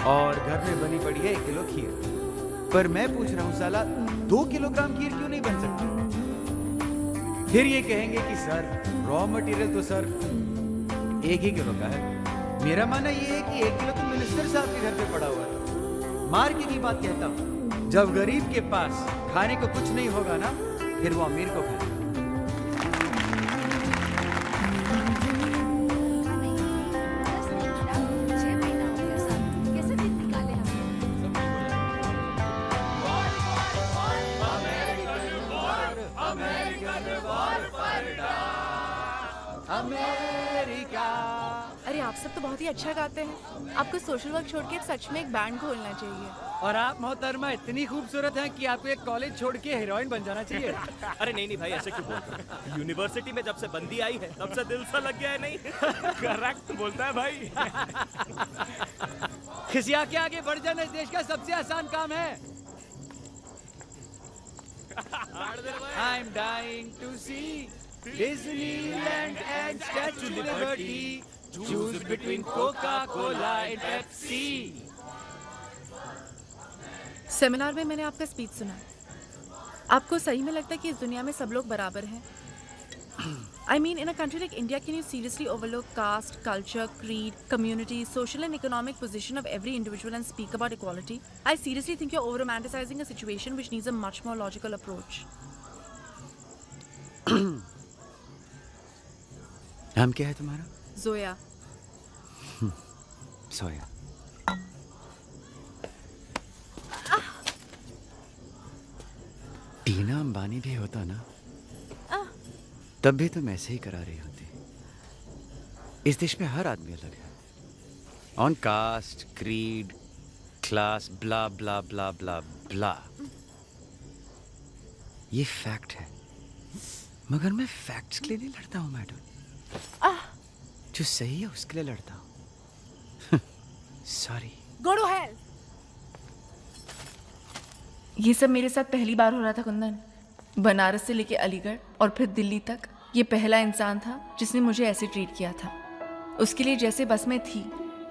Speaker 13: और घर में बनी पड़ी है 1 किलो खीर, पर मैं पूछ रहा हूँ साला 2 किलोग्राम खीर क्यों नहीं बन सकती? फिर ये कहेंगे कि सर रॉ मटेरियल तो सर 1 ही किलो का है। मेरा मानना ये है कि 1 किलो तो मिनिस्टर साहब के घर पे पड़ा हुआ है। मार के की बात कहता हूँ, जब गरीब के पास खाने को कुछ नहीं होगा ना, फिर वो अमीर को खाएगा।
Speaker 6: अरे आप सब तो बहुत ही अच्छा गाते हैं। आपको सोशल वर्क छोड़ के सच में एक बैंड खोलना चाहिए।
Speaker 13: और आप मोहतरमा इतनी खूबसूरत हैं कि आपको एक कॉलेज छोड़ के हीरोइन बन जाना चाहिए।
Speaker 12: अरे नहीं भाई, ऐसे क्यों बोलते हैं? यूनिवर्सिटी में जब से बंदी आई है तब से दिल सा लग गया है। नहीं करेक्ट बोलता है भाई।
Speaker 13: खिसिया के आगे बढ़ जाना इस देश का सबसे आसान काम है। I'm dying to see Disneyland and Statue of Liberty. Choose between Coca-Cola and Pepsi.
Speaker 6: Seminar में मैंने आपका स्पीच सुना। आपको सही में लगता है कि इस दुनिया में सब लोग बराबर हैं? I mean, in a country like India, can you seriously overlook caste, culture, creed, community, social and economic position of every individual and speak about equality? I seriously think you're over-romanticizing a situation which needs a much more logical approach.
Speaker 13: नाम क्या है तुम्हारा?
Speaker 6: जोया।
Speaker 13: सोया। टीना अंबानी भी होता ना, तब भी तुम ऐसे ही करा रही होती। इस देश में हर आदमी अलग है, ऑन कास्ट, क्रीड, क्लास, ब्ला ब्ला ब्ला ब्ला ब्ला। ये फैक्ट है, मगर मैं फैक्ट्स के लिए नहीं लड़ता हूँ मैडम। जो सही है उसके लिए लड़ता हूँ। सॉरी।
Speaker 9: Go to hell.
Speaker 6: ये सब मेरे साथ पहली बार हो रहा था कुंदन। बनारस से लेके अलीगढ़ और फिर दिल्ली तक ये पहला इंसान था जिसने मुझे ऐसे ट्रीट किया था। उसके लिए जैसे बस में थी,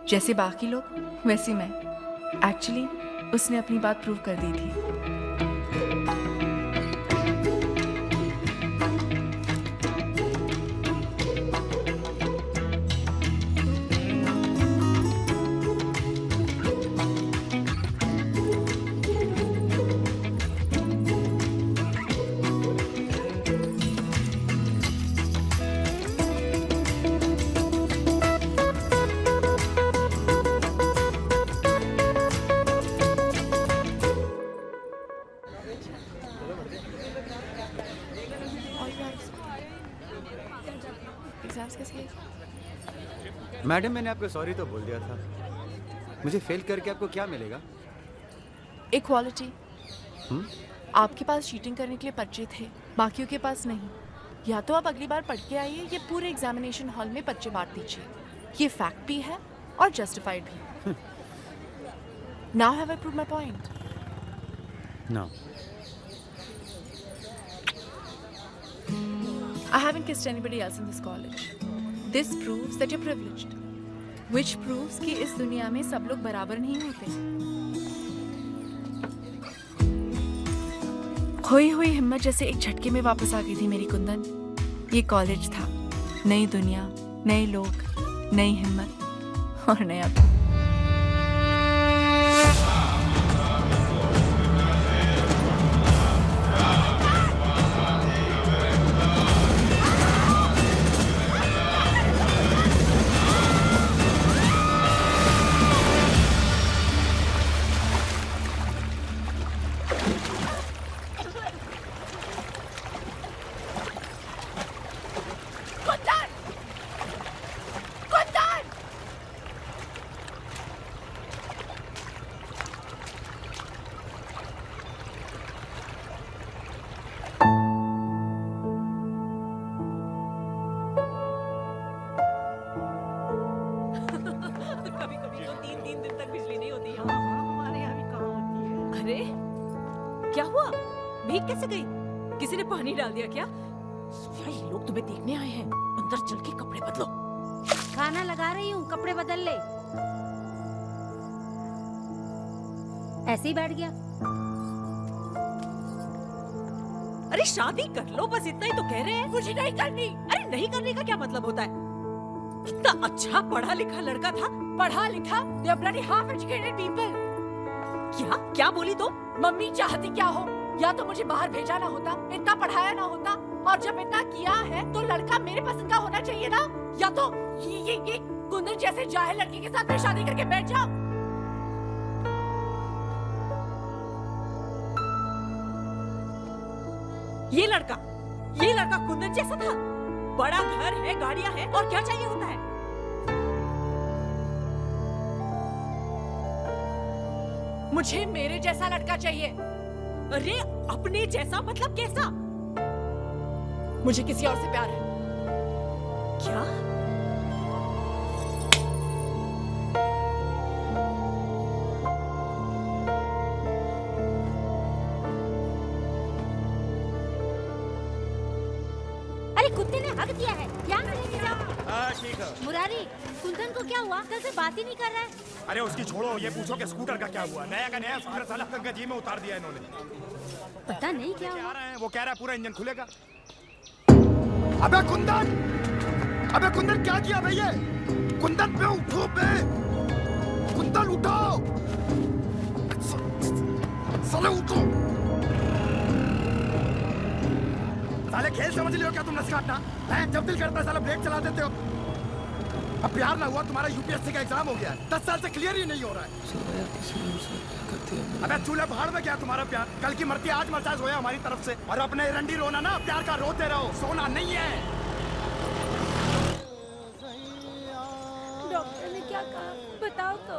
Speaker 6: जैसे बाकी लोग, वैसे मैं। एक्चुअली उसने अपनी बात प्रूव कर दी थी।
Speaker 13: मैडम मैंने आपको सॉरी तो बोल दिया था। मुझे फेल करके आपको क्या मिलेगा?
Speaker 6: इक्वालिटी। आपके पास चीटिंग करने के लिए पर्चे थे, बाकियों के पास नहीं। या तो आप अगली बार पढ़ के आइए, ये पूरे एग्जामिनेशन हॉल में पर्चे बांट दीजिए। ये फैक्ट भी है और जस्टिफाइड भी। Now have I proved my point?
Speaker 13: No.
Speaker 6: I haven't kissed anybody else in this college. This proves that you're privileged. Which proves कि इस दुनिया में सब लोग बराबर नहीं होते। खोई हुई हिम्मत जैसे एक झटके में वापस आ गई थी मेरी कुंदन। ये कॉलेज था, नई दुनिया, नए लोग, नई हिम्मत और नया तू।
Speaker 9: अरे क्या हुआ? भीग कैसे गई? किसी ने पानी डाल दिया क्या? सोफिया, ये लोग तुम्हें देखने आए हैं। अंदर चल के कपड़े बदलो।
Speaker 3: खाना लगा रही हूँ, कपड़े बदल ले। ऐसे ही बैठ गया।
Speaker 9: अरे शादी कर लो, बस इतना ही तो कह रहे हैं। मुझे नहीं करनी। अरे नहीं करने का क्या मतलब होता है? कितना अच्छा पढ़ा लिखा लड़का था। पढ़ा लिखा? They are bloody half educated people. क्या बोली तुम?
Speaker 6: मम्मी चाहती क्या हो? या तो मुझे बाहर भेजा ना होता, इतना पढ़ाया ना होता, और जब इतना किया है तो लड़का मेरे पसंद का होना चाहिए ना। या तो ये कुंदन जैसे जाहिल लड़की के साथ मैं शादी करके बैठ जाऊं।
Speaker 9: ये लड़का कुंदन जैसा था। बड़ा घर है, गाड़ियां हैं, और क्या चाहिए होता है?
Speaker 6: मुझे मेरे जैसा लड़का चाहिए।
Speaker 9: अरे अपने जैसा मतलब कैसा?
Speaker 6: मुझे किसी और से प्यार है।
Speaker 9: क्या?
Speaker 3: अरे कुत्ते ने हक दिया है, ध्यान से लेके जाओ।
Speaker 10: हाँ ठीक है।
Speaker 3: मुरारी, कुंदन को क्या हुआ? कल से बात ही नहीं कर रहा है।
Speaker 10: अरे उसकी छोड़ो, ये पूछो कि स्कूटर का क्या हुआ। नया का नया स्कूटर साला गंगा जी में उतार दिया इन्होंने।
Speaker 3: पता नहीं क्या हुआ।
Speaker 10: वो कह रहा है पूरा इंजन खुलेगा। अबे कुंदन क्या किया भैया? कुंदन पे उठो बे, कुंदन उठो, साले उठो। साले खेल समझ लियो क्या तुम? नस काटना है? जब दिल करता है साला ब्रेक चला देते हो। अब प्यार ना हुआ, तुम्हारा यूपीएससी का एग्जाम हो गया है, 10 साल से क्लियर ही नहीं हो रहा है। अबे चूल्हे भाड़ में क्या तुम्हारा प्यार? कल की मरती आज मरचास होया हमारी तरफ से। और अपने रंडी रोना ना, प्यार का रोते रहो, सोना नहीं है।
Speaker 5: डॉक्टर ने क्या कहा? बता
Speaker 9: तो।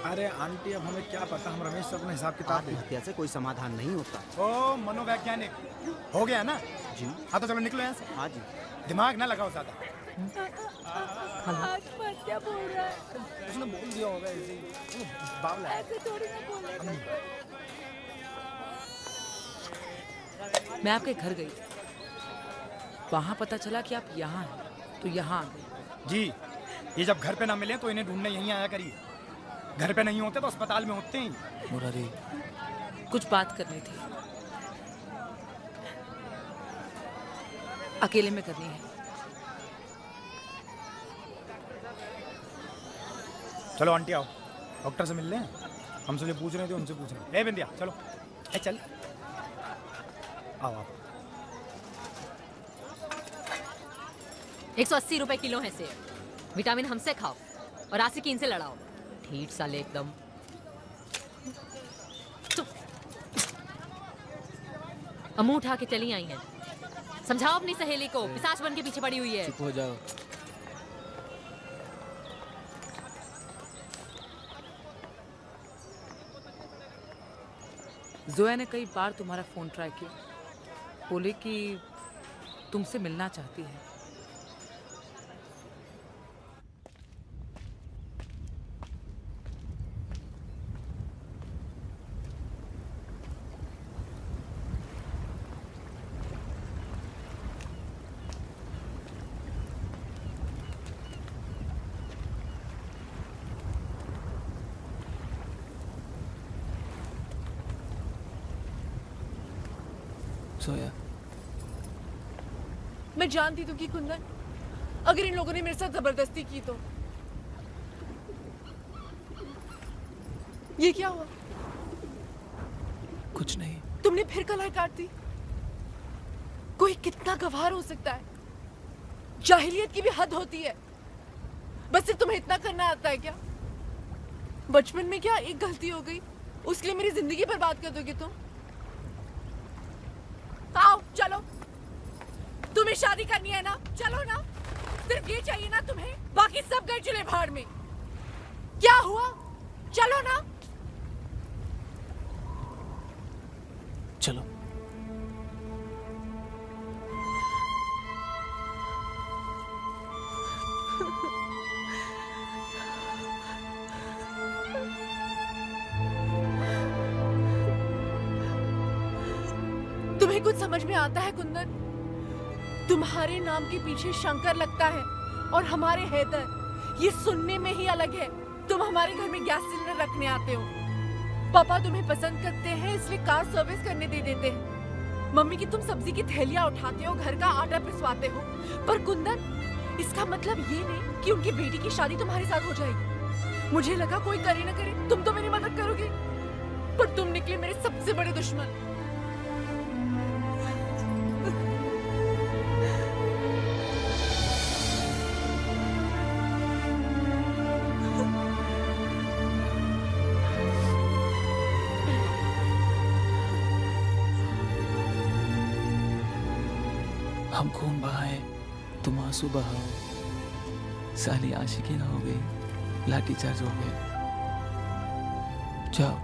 Speaker 10: अरे आंटी अब हमें क्या पता, हम रमेश से अपना हिसाब किताब दें।
Speaker 12: आत्महत्या से कोई समाधान नहीं होता।
Speaker 10: ओ मनोवैज्ञानिक हो गया ना
Speaker 12: जी
Speaker 10: हाँ, तो चलो निकलो यहाँ से।
Speaker 12: हाँ जी।
Speaker 10: दिमाग ना लगाओ ज्यादा।
Speaker 9: आत्महत्या बोल रहा है।
Speaker 10: उसने बोल दिया होगा ऐसे ही। बावला है।
Speaker 9: ऐसे थोड़ी ना बोलेगा। मैं आपके घर गई, वहां पता चला कि आप यहाँ हैं, तो यहाँ आ गई।
Speaker 10: जी, ये जब घर पे ना मिले तो इन्हें ढूंढने यहीं आया करिए। घर पे नहीं होते तो अस्पताल में होते ही।
Speaker 9: मुरारी, कुछ बात करनी थी, अकेले में करनी है।
Speaker 10: चलो आंटी आओ, डॉक्टर से मिल लें। हमसे जो पूछ रहे थे उनसे पूछ रहे हैं। ले बिंदिया चलो। ए चल आओ आओ।
Speaker 8: 180 रुपए किलो है सेब। विटामिन हमसे खाओ और आशिकीन से लड़ाओ। ठीक साले एकदम। चुप। अब मुंह उठा के चली आई हैं। समझाओ अपनी सहेली को, पिशाच बन के पीछे पड़ी हुई है।
Speaker 1: चुप हो जाओ।
Speaker 9: जोया ने कई बार तुम्हारा फोन ट्राई किया, बोले कि तुमसे मिलना चाहती है।
Speaker 1: सोया,
Speaker 6: मैं जानती थी कि कुंदन, अगर इन लोगों ने मेरे साथ जबरदस्ती की तो। ये क्या हुआ?
Speaker 1: कुछ नहीं।
Speaker 6: तुमने फिर कलाई काट दी। कोई कितना गवार हो सकता है? जाहिलियत की भी हद होती है। बस सिर्फ तुम्हें इतना करना आता है क्या? बचपन में क्या एक गलती हो गई, उसके लिए मेरी जिंदगी बर्बाद कर दोगे तुम? आओ चलो, तुम्हें शादी करनी है ना, चलो ना। सिर्फ ये चाहिए ना तुम्हें, बाकी सब गए चले भाड़ में। क्या हुआ? चलो ना।
Speaker 1: चलो।
Speaker 6: तुम्हें कुछ समझ में आता है कुंदन? तुम्हारे नाम के पीछे शंकर लगता है और हमारे हैदर। ये सुनने में ही अलग है। तुम हमारे घर में गैस सिलेंडर रखने आते हो। पापा तुम्हें पसंद करते हैं इसलिए कार सर्विस करने दे देते हैं। मम्मी की तुम सब्जी की थैलियां उठाते हो, घर का आटा पिसवाते हो। पर कुंदन, इसका मतलब ये नहीं कि उनकी बेटी की शादी तुम्हारे साथ हो जाएगी। मुझे लगा कोई करे ना करे तुम तो मेरी मदद करोगे, पर तुम निकले मेरे सबसे बड़े दुश्मन।
Speaker 1: हम खून बहाए, तुम आंसू बहाओ। साली आशिकी ना हो गई, लाठीचार्ज हो गए। जाओ,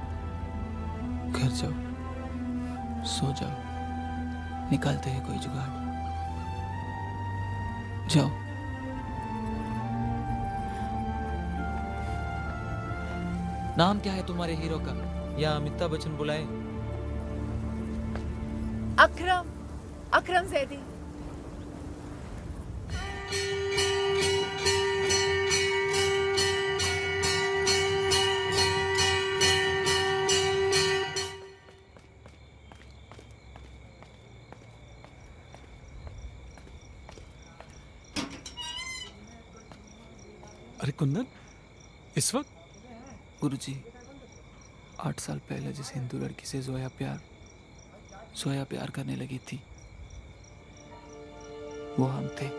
Speaker 1: घर जाओ, सो जाओ। निकालते हैं कोई जुगाड़। जाओ। नाम क्या है तुम्हारे हीरो का? या अमिताभ बच्चन बुलाए?
Speaker 6: अकरम, अकरम जैदी।
Speaker 4: अरे कुंदन, इस वक्त?
Speaker 1: गुरुजी, 8 साल पहले जिस हिंदू लड़की से जोया प्यार करने लगी थी, वो हम थे।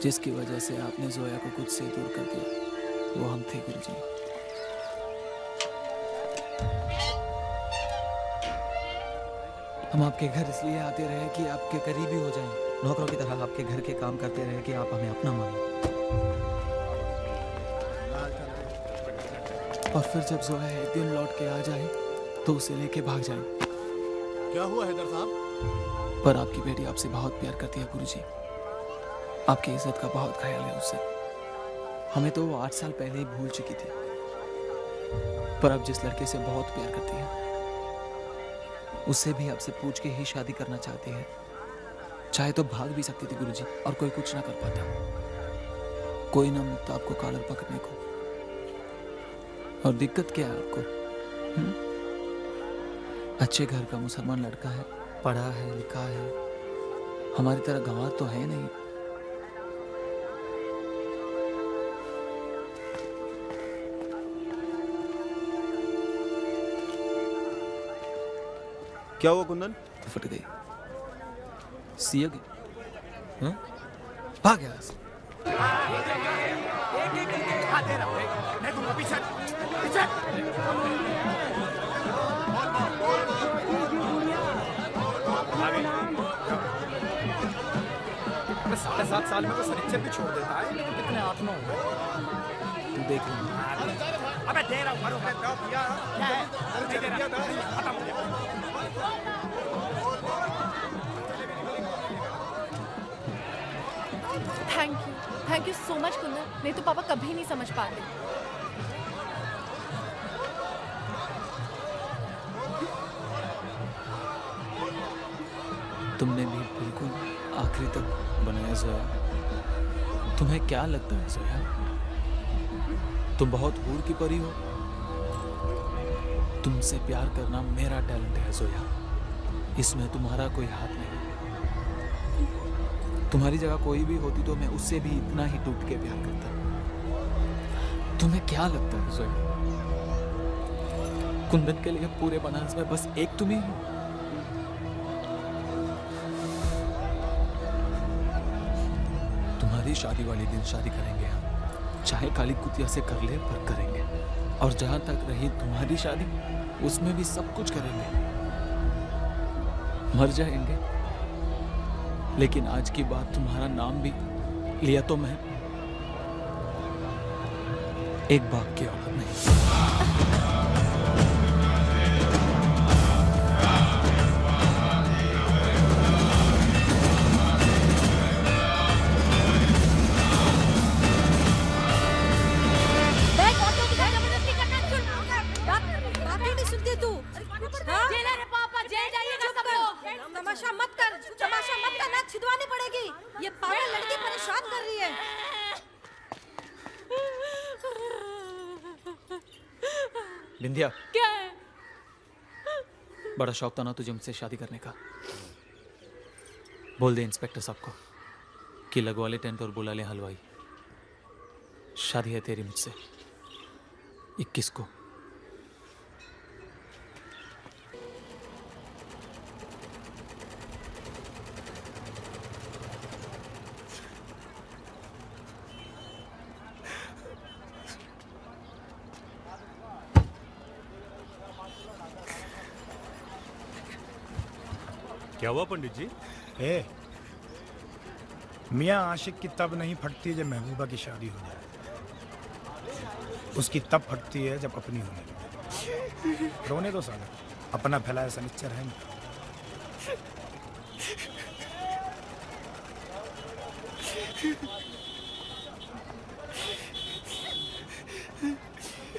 Speaker 1: जिसकी वजह से आपने जोया को खुद से दूर कर दिया। वो हम थे गुरुजी। हम आपके घर इसलिए आते रहे कि आपके करीबी हो जाएं, नौकरों की तरह आपके घर के काम करते रहे कि आप हमें अपना माने। और फिर जब जोया एक दिन लौट के आ जाए तो उसे लेके भाग जाए।
Speaker 10: क्या हुआ हैदर साहब?
Speaker 1: पर आपकी बेटी आपसे बहुत प्यार करती है गुरुजी। आपकी इज्जत का बहुत ख्याल है उससे। हमें तो वो 8 साल पहले ही भूल चुकी थी, पर अब जिस लड़के से बहुत प्यार करती है उससे भी आपसे पूछ के ही शादी करना चाहती है। चाहे तो भाग भी सकती थी गुरुजी, और कोई कुछ ना कर पाता। कोई ना मिलता आपको कॉलर पकड़ने को। और दिक्कत क्या है आपको? अच्छे घर का मुसलमान लड़का है, पढ़ा है, लिखा है, हमारी तरह गंवार तो है नहीं।
Speaker 12: क्या हुआ कुंदन?
Speaker 1: फट गई, सिया गई। हाँ? भाग गया।
Speaker 10: साढ़े 7 साल में तो सनिच्चर भी छोड़ देता है, लेकिन कितने 8-9 हो गए।
Speaker 1: तू देख ले।
Speaker 10: अबे दे रहा हूँ, क्या है? खत्म हो गया।
Speaker 6: Thank you so much Kundan, नहीं तो पापा कभी नहीं समझ पाते।
Speaker 1: तुमने भी बिल्कुल आखिरी तक बनाया जोया। तुम्हें क्या लगता है जोया? तुम बहुत हूर की परी हो। तुमसे प्यार करना मेरा टैलेंट है जोया, इसमें तुम्हारा कोई हाथ नहीं। तुम्हारी जगह कोई भी होती तो मैं उससे भी इतना ही टूट के प्यार करता। तुम्हें क्या लगता है जोया? कुंदन के लिए पूरे बनारस में बस एक तुम ही हो। तुम्हारी शादी वाले दिन शादी करेंगे हम, चाहे काली कुतिया से कर ले पर करेंगे। और जहां तक रही तुम्हारी शादी, उसमें भी सब कुछ करेंगे। मर जाएंगे, लेकिन आज की बात तुम्हारा नाम भी लिया तो मैं एक बाप की औलाद नहीं।
Speaker 9: तमाशा मत कर, ना छिदवानी पड़ेगी। ये पागल लड़की परेशान कर रही है।
Speaker 1: बिंदिया,
Speaker 5: क्या है?
Speaker 1: बड़ा शौक था ना तुझे मुझसे शादी करने का। बोल दे इंस्पेक्टर साहब को कि लगवा ले टेंट और बुला ले हलवाई। शादी है तेरी मुझसे 21 को।
Speaker 12: क्या हुआ पंडित जी?
Speaker 10: ए, मियाँ आशिक की तब नहीं फटती जब महबूबा की शादी हो जाए। उसकी तब फटती है जब अपनी होने लगे। रोने दो साला, अपना फैलाया सनिच्चर है।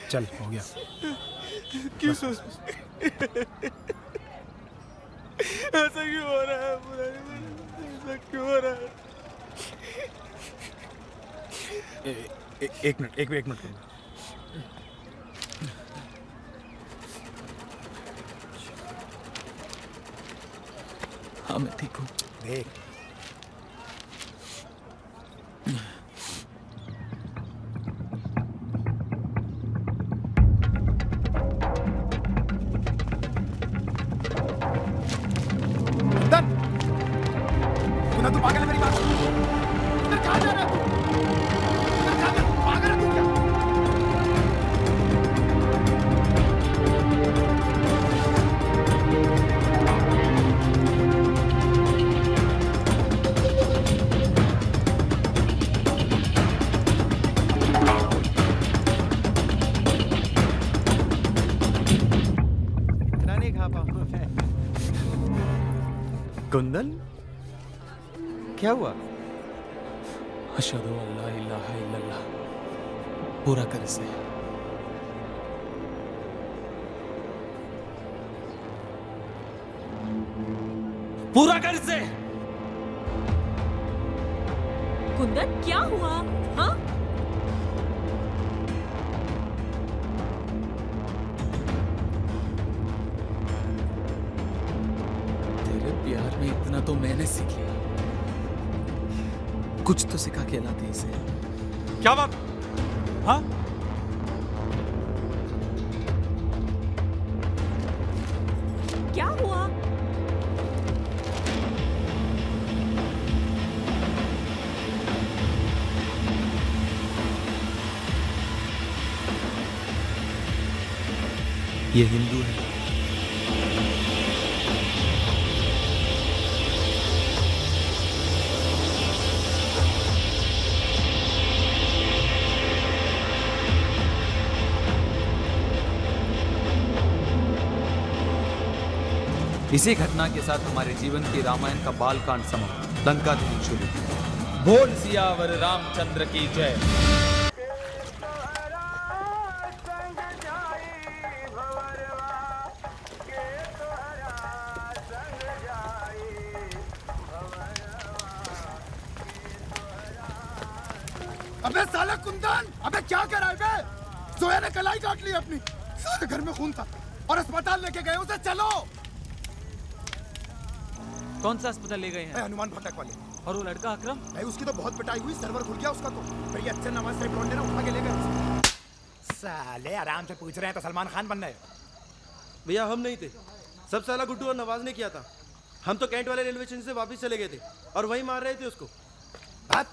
Speaker 10: चल हो गया।
Speaker 12: क्यों ऐसा क्यों हो रहा है? ऐसा क्यों हो रहा है?
Speaker 10: एक मिनट
Speaker 1: हाँ मैं ठीक हूँ।
Speaker 10: देख, तू पागल है मेरी बात? इधर कहाँ जा रहा है तू? इधर कहाँ जा? पागल है तू क्या?
Speaker 13: कुंदन, क्या हुआ?
Speaker 1: अशहदु अल्ला इलाहा इल्लल्लाह। पूरा कर इसे। पूरा कर इसे।
Speaker 9: कुंदन क्या हुआ? हाँ?
Speaker 1: तेरे प्यार में इतना तो मैंने सीख लिया, कुछ तो सिखा के लाते इसे।
Speaker 4: क्या बात? हाँ?
Speaker 9: क्या हुआ?
Speaker 1: ये हिंदू है। इसी घटना के साथ हमारे जीवन की रामायण का बालकांड समाप्त, लंका दहन शुरू। बोल सियावर रामचंद्र की जय।
Speaker 10: अबे साला कुंदन, अबे क्या कर रहा है बे? सोया ने कलाई काट ली अपनी। सारे घर में खून था और अस्पताल लेके गए उसे। चलो।
Speaker 1: कौन सा अस्पताल ले गए हैं?
Speaker 10: हनुमान फाटक वाले।
Speaker 1: और वो लड़का अकरम?
Speaker 10: भाई उसकी तो बहुत पिटाई हुई, सर्वर खुल गया उसका तो। फिर ये अच्छे नवाज शरीफ लौंडे ना उठा के ले गए उसे। साले आराम से पूछ रहे हैं तो सलमान खान बन रहे।
Speaker 14: भैया हम नहीं थे, सब साला गुड्डू और नवाज ने किया था। हम तो कैंट वाले रेलवे स्टेशन से वापस चले गए थे और वहीं मार रहे थे उसको।
Speaker 10: बात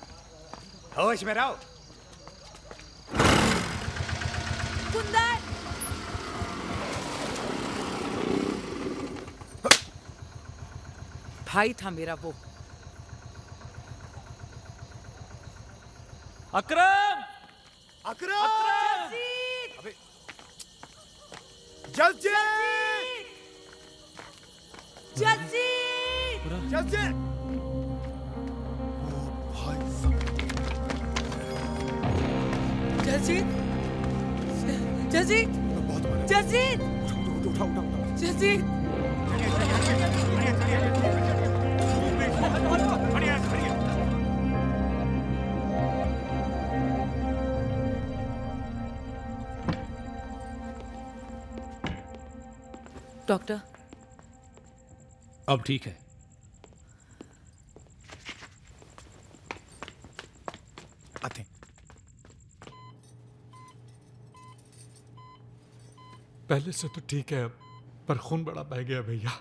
Speaker 10: होश में रहो।
Speaker 9: कुंदन! भाई था मेरा वो।
Speaker 1: अकरम!
Speaker 10: अकरम! अबे जल्दी!
Speaker 9: जल्दी!
Speaker 10: जल्दी!
Speaker 9: जजीत! जजीत! जजीत!
Speaker 10: उठा उठा उठा।
Speaker 9: जजीत! डॉक्टर,
Speaker 12: अब ठीक है।
Speaker 10: आते।
Speaker 4: पहले से तो ठीक है, पर खून बड़ा बह गया भैया।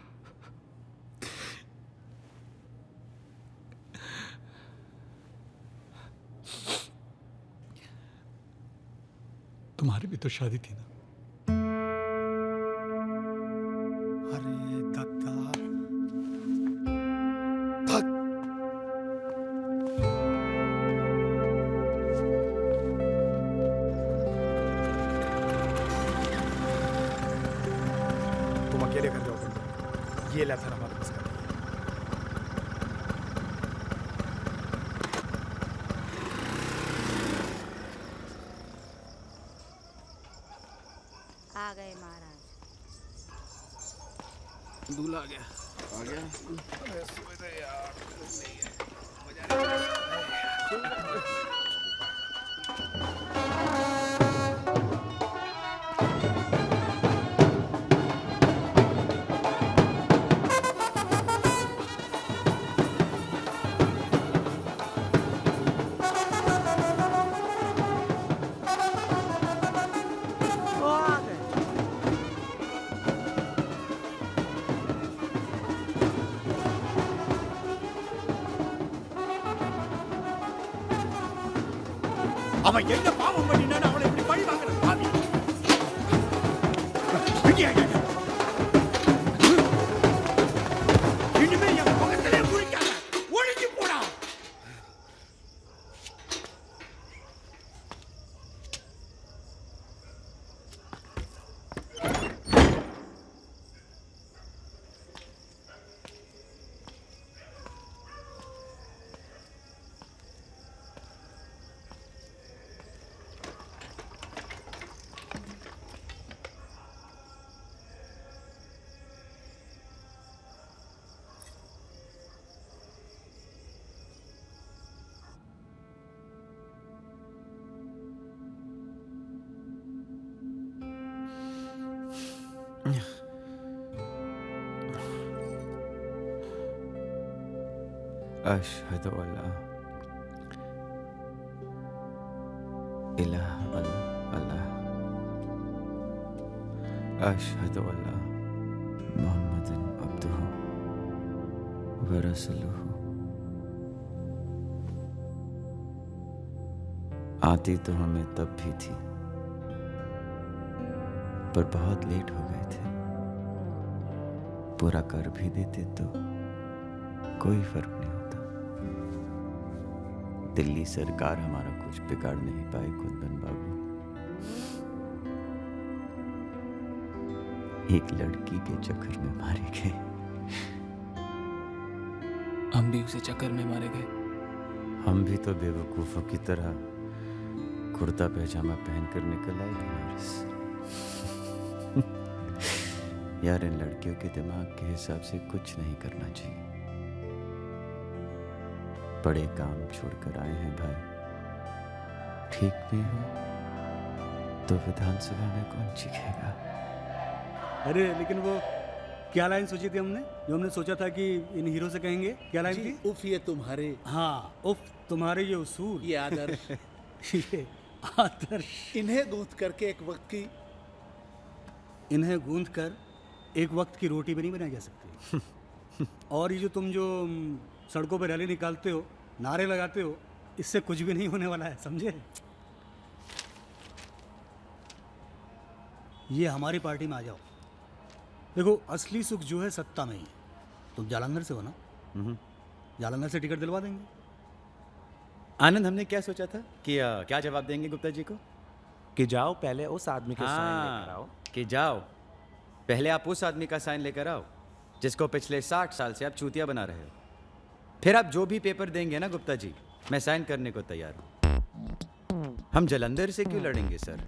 Speaker 4: तुम्हारी भी तो शादी थी ना?
Speaker 10: अरे दादा। तुम अकेले कर जाओगे। ये लेथर हमारे पास कर।
Speaker 3: आ गए महाराज।
Speaker 12: दूल्हा आ गया। आ गया।
Speaker 10: அவன் என்ன பாவம் பண்ணினான்னு அவனை இப்படி பழி வாங்குறது பாவி. இனிமே என் முகத்திலே முழிக்காத. ஒழிஞ்சு போடா.
Speaker 13: अशहदु अल्ला इलाहा इल्लल्लाह अशहदु अल्ला मुहम्मदन अब्दुहु व रसूलुहु। आती तो हमें तब भी थी, पर बहुत लेट हो गए थे। पूरा कर भी देते तो कोई फर्क नहीं होता। दिल्ली सरकार हमारा कुछ बिगाड़ नहीं पाई कुंदन बाबू। एक लड़की के चक्कर में मारे गए।
Speaker 1: हम भी उसी चक्कर में मारे गए।
Speaker 13: हम भी तो बेवकूफों की तरह कुर्ता पैजामा पहनकर निकल आए बनारस। यार, इन लड़कियों के दिमाग के हिसाब से कुछ नहीं करना चाहिए। बड़े काम छोड़कर आए हैं भाई। ठीक नहीं हो तो विधानसभा में कौन चीखेगा?
Speaker 15: अरे लेकिन वो क्या लाइन सोची थी हमने, जो हमने सोचा था कि इन हीरो से कहेंगे? क्या लाइन थी?
Speaker 16: उफ ये तुम्हारे,
Speaker 15: हाँ उफ तुम्हारे ये उसूल,
Speaker 16: ये आदर्श
Speaker 15: ये आदर्श।
Speaker 16: इन्हें गूंथ करके एक वक्त की,
Speaker 15: इन्हें गूंथ कर एक वक्त की रोटी भी नहीं बनाई जा सकती। और ये जो तुम जो सड़कों पर रैली निकालते हो, नारे लगाते हो, इससे कुछ भी नहीं होने वाला है, समझे? ये हमारी पार्टी में आ जाओ। देखो, असली सुख जो है सत्ता में ही है। तुम जालंधर से हो ना? जालंधर से टिकट दिलवा देंगे।
Speaker 13: आनंद, हमने क्या सोचा था कि क्या जवाब देंगे गुप्ता जी को?
Speaker 12: कि जाओ पहले उस आदमी के साइन लेकर आओ।
Speaker 13: कि जाओ पहले आप उस आदमी का साइन लेकर आओ जिसको पिछले 60 साल से आप चूतिया बना रहे हो। फिर आप जो भी पेपर देंगे ना गुप्ता जी, मैं साइन करने को तैयार हूं। हम जालंधर से क्यों लड़ेंगे सर,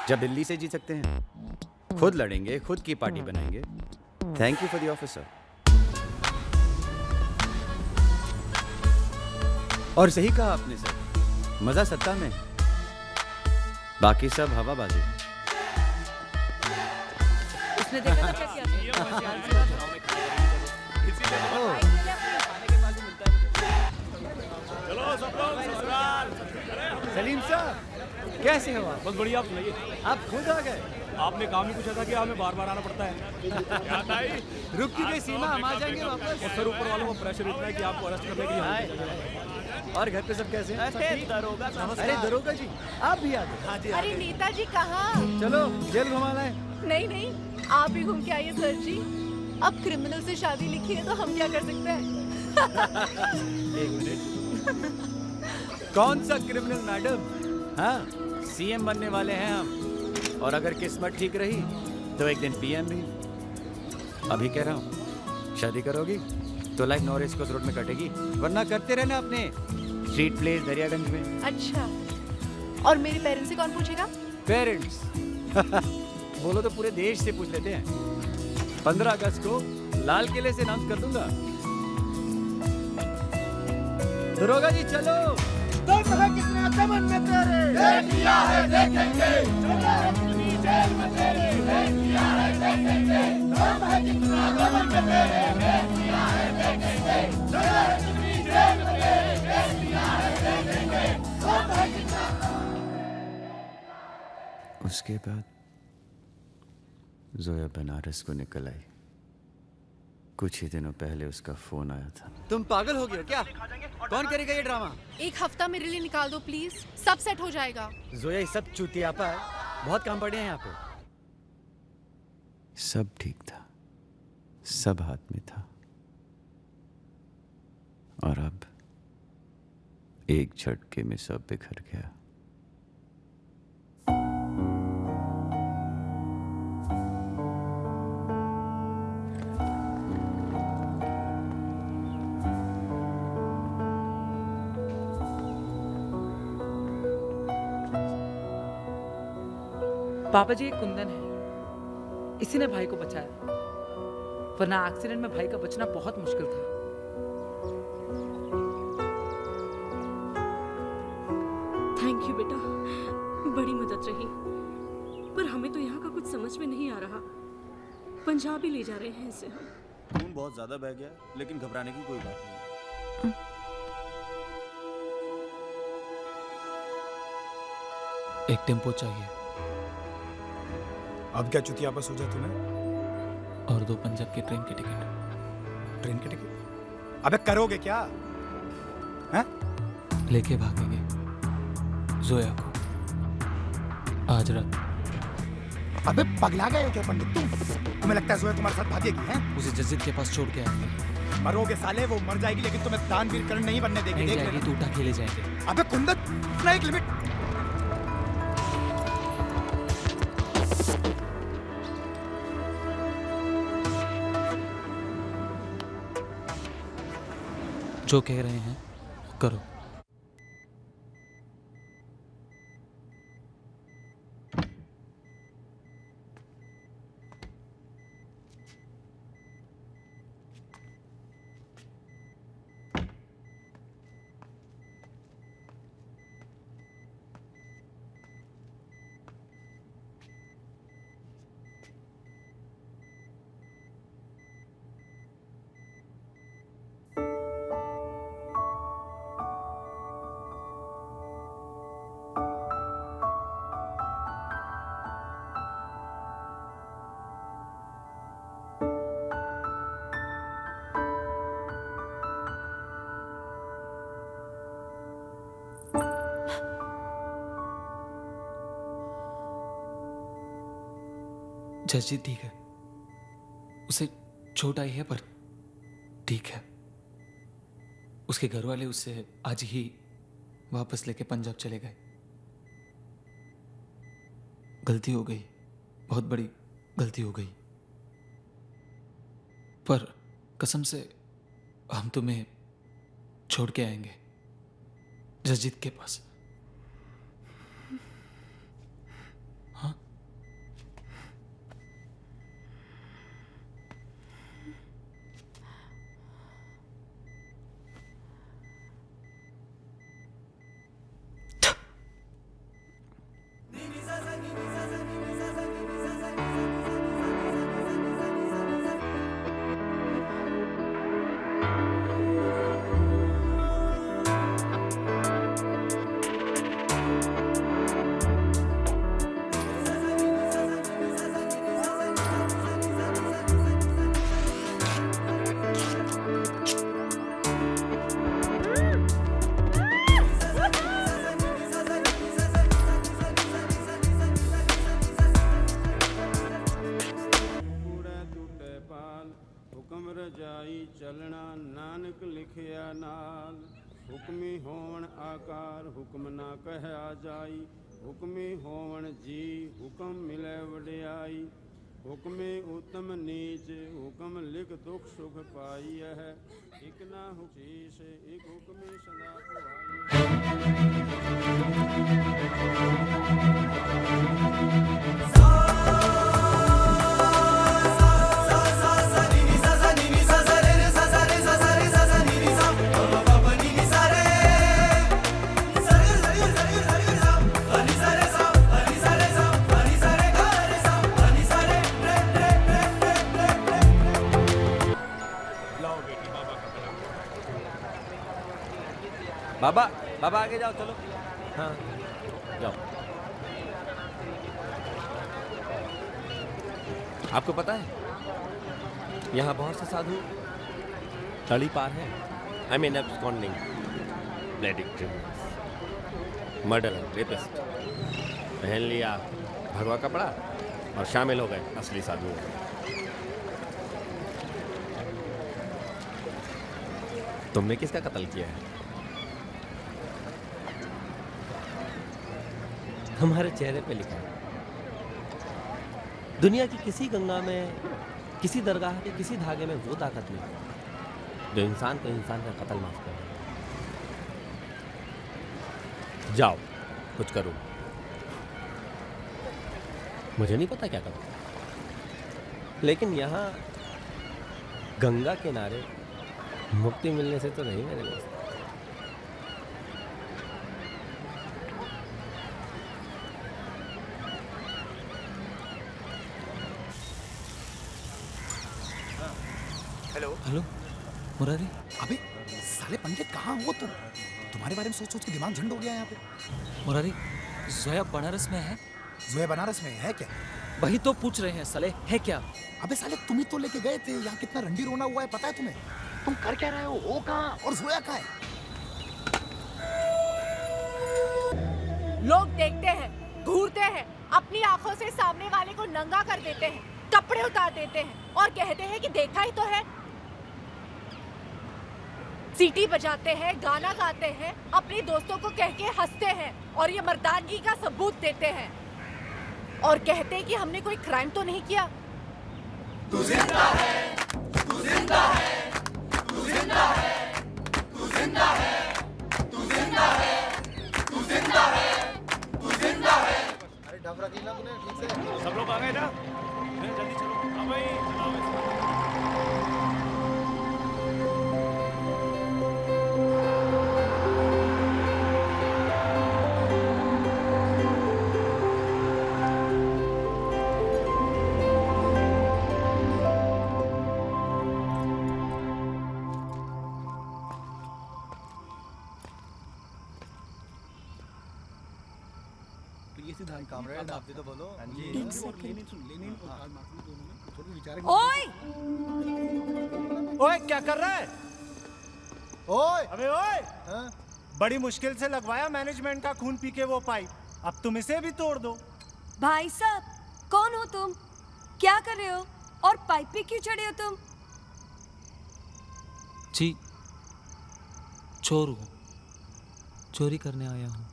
Speaker 13: जब दिल्ली से जीत सकते हैं? खुद लड़ेंगे, खुद की पार्टी बनाएंगे। Thank you for the offer sir. और सही कहा आपने सर, मजा सत्ता में, बाकी सब हवाबाजी।
Speaker 9: उसने देखा था क्या किया था?
Speaker 12: चलो सब लोग ससुराल।
Speaker 13: सलीम साहब, कैसे हो आप?
Speaker 12: बहुत बढ़िया, आप सुनाइए।
Speaker 13: आप खुद आ गए?
Speaker 12: आपने काम ही पूछा था कि हमें बार बार आना पड़ता है। क्या ताई?
Speaker 13: रुक क्यों गई सीमा, हम आ जाएंगे वापस।
Speaker 12: और सर ऊपर वालों को प्रेशर इतना है कि आपको अरेस्ट करने के लिए।
Speaker 13: और घर पे सब कैसे हैं?
Speaker 12: अरे दरोगा,
Speaker 13: अरे दरोगा जी, आप भी आ गए?
Speaker 6: अरे नेताजी कहाँ?
Speaker 13: चलो जेल घुमाना है।
Speaker 6: नहीं नहीं, आप ही घूम के आइए सर जी। अब क्रिमिनल से शादी लिखी है तो हम क्या कर सकते हैं?
Speaker 13: एक मिनट। कौन सा क्रिमिनल मैडम? हाँ, सीएम बनने वाले हैं हम। और अगर किस्मत ठीक रही तो एक दिन पीएम भी। अभी कह रहा हूँ, शादी करोगी तो लाइफ नॉरेस को रोड में कटेगी, वरना करते रहना अपने स्ट्रीट प्लेस दरियागंज में।
Speaker 6: अच्छा, और मेरे पेरेंट्स से कौन पूछेगा?
Speaker 13: पेरेंट्स बोलो तो पूरे देश से पूछ लेते हैं। 15 अगस्त को लाल किले से अनाउंस कर दूंगा। दरोगा जी चलो।
Speaker 7: दम है कितना दमन में तेरे, देख लिया है देखेंगे। चला है कितनी जेल में तेरे, देख लिया है देखेंगे। दम है कितना दमन में तेरे, देख लिया है देखेंगे। चला है कितनी जेल में तेरे, देख लिया है देखेंगे। दम है कितना।
Speaker 13: उसके बाद जोया बनारस को निकल आई। कुछ ही दिनों पहले उसका फोन आया था। तुम पागल हो गए हो क्या? कौन करेगा ये ड्रामा?
Speaker 6: एक हफ्ता मेरे लिए निकाल दो प्लीज, सब सेट हो जाएगा।
Speaker 13: जोया, ये सब चूतियापा है, बहुत काम पड़े हैं यहाँ पे। सब ठीक था, सब हाथ में था, और अब एक झटके में सब बिखर गया।
Speaker 9: पापा जी, एक कुंदन है, इसी ने भाई को बचाया, वरना एक्सीडेंट में भाई का बचना बहुत मुश्किल था।
Speaker 17: थैंक यू बेटा, बड़ी मदद रही। पर हमें तो यहाँ का कुछ समझ में नहीं आ रहा। पंजाब ही ले जा रहे हैं इसे हम।
Speaker 18: खून बहुत ज्यादा बह गया, लेकिन घबराने की कोई बात नहीं।
Speaker 1: एक टेम्पो चाहिए
Speaker 10: अब क्या चुतिया बस हो जाए तुम्हें?
Speaker 1: और 2 पंजाब की ट्रेन की टिकट।
Speaker 10: ट्रेन की टिकट? अबे करोगे क्या? हैं?
Speaker 1: लेके भागेंगे जोया को आज रात।
Speaker 10: अबे पगला गए हो क्या पंडित तुम? तुम्हें लगता है जोया तुम्हारे साथ भागेगी? हैं?
Speaker 1: उसे जस्जित के पास छोड़ के आएंगे।
Speaker 10: मरोगे साले, वो मर जाएगी लेकिन तुम्हें दानवीर कर्ण नहीं बनने देगी।
Speaker 1: नहीं
Speaker 10: देख
Speaker 1: जाएगी
Speaker 10: लेना।
Speaker 1: तो उठा के ले जाएंगे।
Speaker 10: अबे कुंदन, इतना एक लिमिट।
Speaker 1: जो कह रहे हैं करो। जजी ठीक है, उसे चोट आई है पर ठीक है। उसके घर वाले उससे आज ही वापस लेके पंजाब चले गए। गलती हो गई, बहुत बड़ी गलती हो गई, पर कसम से हम तुम्हें छोड़ के आएंगे जसजीत के पास। हाँ
Speaker 18: हुक्म रजाई चलना नानक लिखिया नाल। हुक्मी होवन आकार हुक्म ना कह आ जाई। हुक्मी होवन जी हुक्म मिले वड्याई। हुक्मे उत्तम नीच हुक्म लिख दुख सुख पाई है। एक ना हुशीस एक हुक्मे सदा
Speaker 12: बाबा बाबा आगे जाओ, चलो। हाँ जाओ। आपको पता है यहाँ बहुत से साधु तड़ी पार हैं। I mean absconding, bloody criminals, murderer, rapist. पहन लिया भगवा कपड़ा और शामिल हो गए असली साधुओं में। तुमने किसका कत्ल किया है? हमारे चेहरे पे लिखा है। दुनिया की किसी गंगा में, किसी दरगाह के किसी धागे में वो ताकत नहीं जो इंसान को इंसान का कत्ल माफ करे। जाओ कुछ करो। मुझे नहीं पता क्या करो, लेकिन यहाँ गंगा किनारे मुक्ति मिलने से तो नहीं मेरे दोस्त।
Speaker 2: Hello
Speaker 1: hello Murari.
Speaker 10: अबे साले पंडित कहाँ हो तुम? तुम्हारे बारे में सोच सोच के दिमाग झंड हो गया यहाँ पे।
Speaker 1: मुरारी, जोया बनारस में है?
Speaker 10: जोया बनारस में है क्या?
Speaker 1: वही तो पूछ रहे हैं साले, है क्या?
Speaker 10: अबे साले तुम ही तो लेके गए थे, यहाँ कितना रंडी रोना हुआ है पता है तुम्हें? तुम कर क्या रहे हो कहाँ और जोया कहाँ है?
Speaker 6: लोग देखते हैं, घूरते हैं, अपनी आंखों से सामने वाले को नंगा कर देते हैं, कपड़े उतार देते हैं और कहते हैं कि देखा ही तो है। सीटी बजाते हैं, गाना गाते हैं, अपने दोस्तों को कह के हंसते हैं और ये मर्दानगी का सबूत देते हैं और कहते हैं कि हमने कोई क्राइम तो नहीं किया।
Speaker 7: तू जिंदा है, तू जिंदा है, तू जिंदा है, तू जिंदा है, तू जिंदा है, तू जिंदा है, तू जिंदा है।
Speaker 14: अरे डफ रख लेना तूने ठीक से।
Speaker 4: सब लोग आ गए ना? जल्दी चलो। हाँ भाई, चलाओ।
Speaker 14: कामरेड आप भी तो बोलो। हाँ जी।
Speaker 9: ओए
Speaker 11: ओए क्या कर रहा है?
Speaker 14: ओए
Speaker 11: अबे ओए, बड़ी मुश्किल से लगवाया मैनेजमेंट का खून पी के वो पाइप, अब तुम इसे भी तोड़ दो।
Speaker 19: भाई साहब, कौन हो तुम? क्या कर रहे हो और पाइप पे क्यों चढ़े हो तुम?
Speaker 1: जी, चोर हूँ, चोरी करने आया हूँ।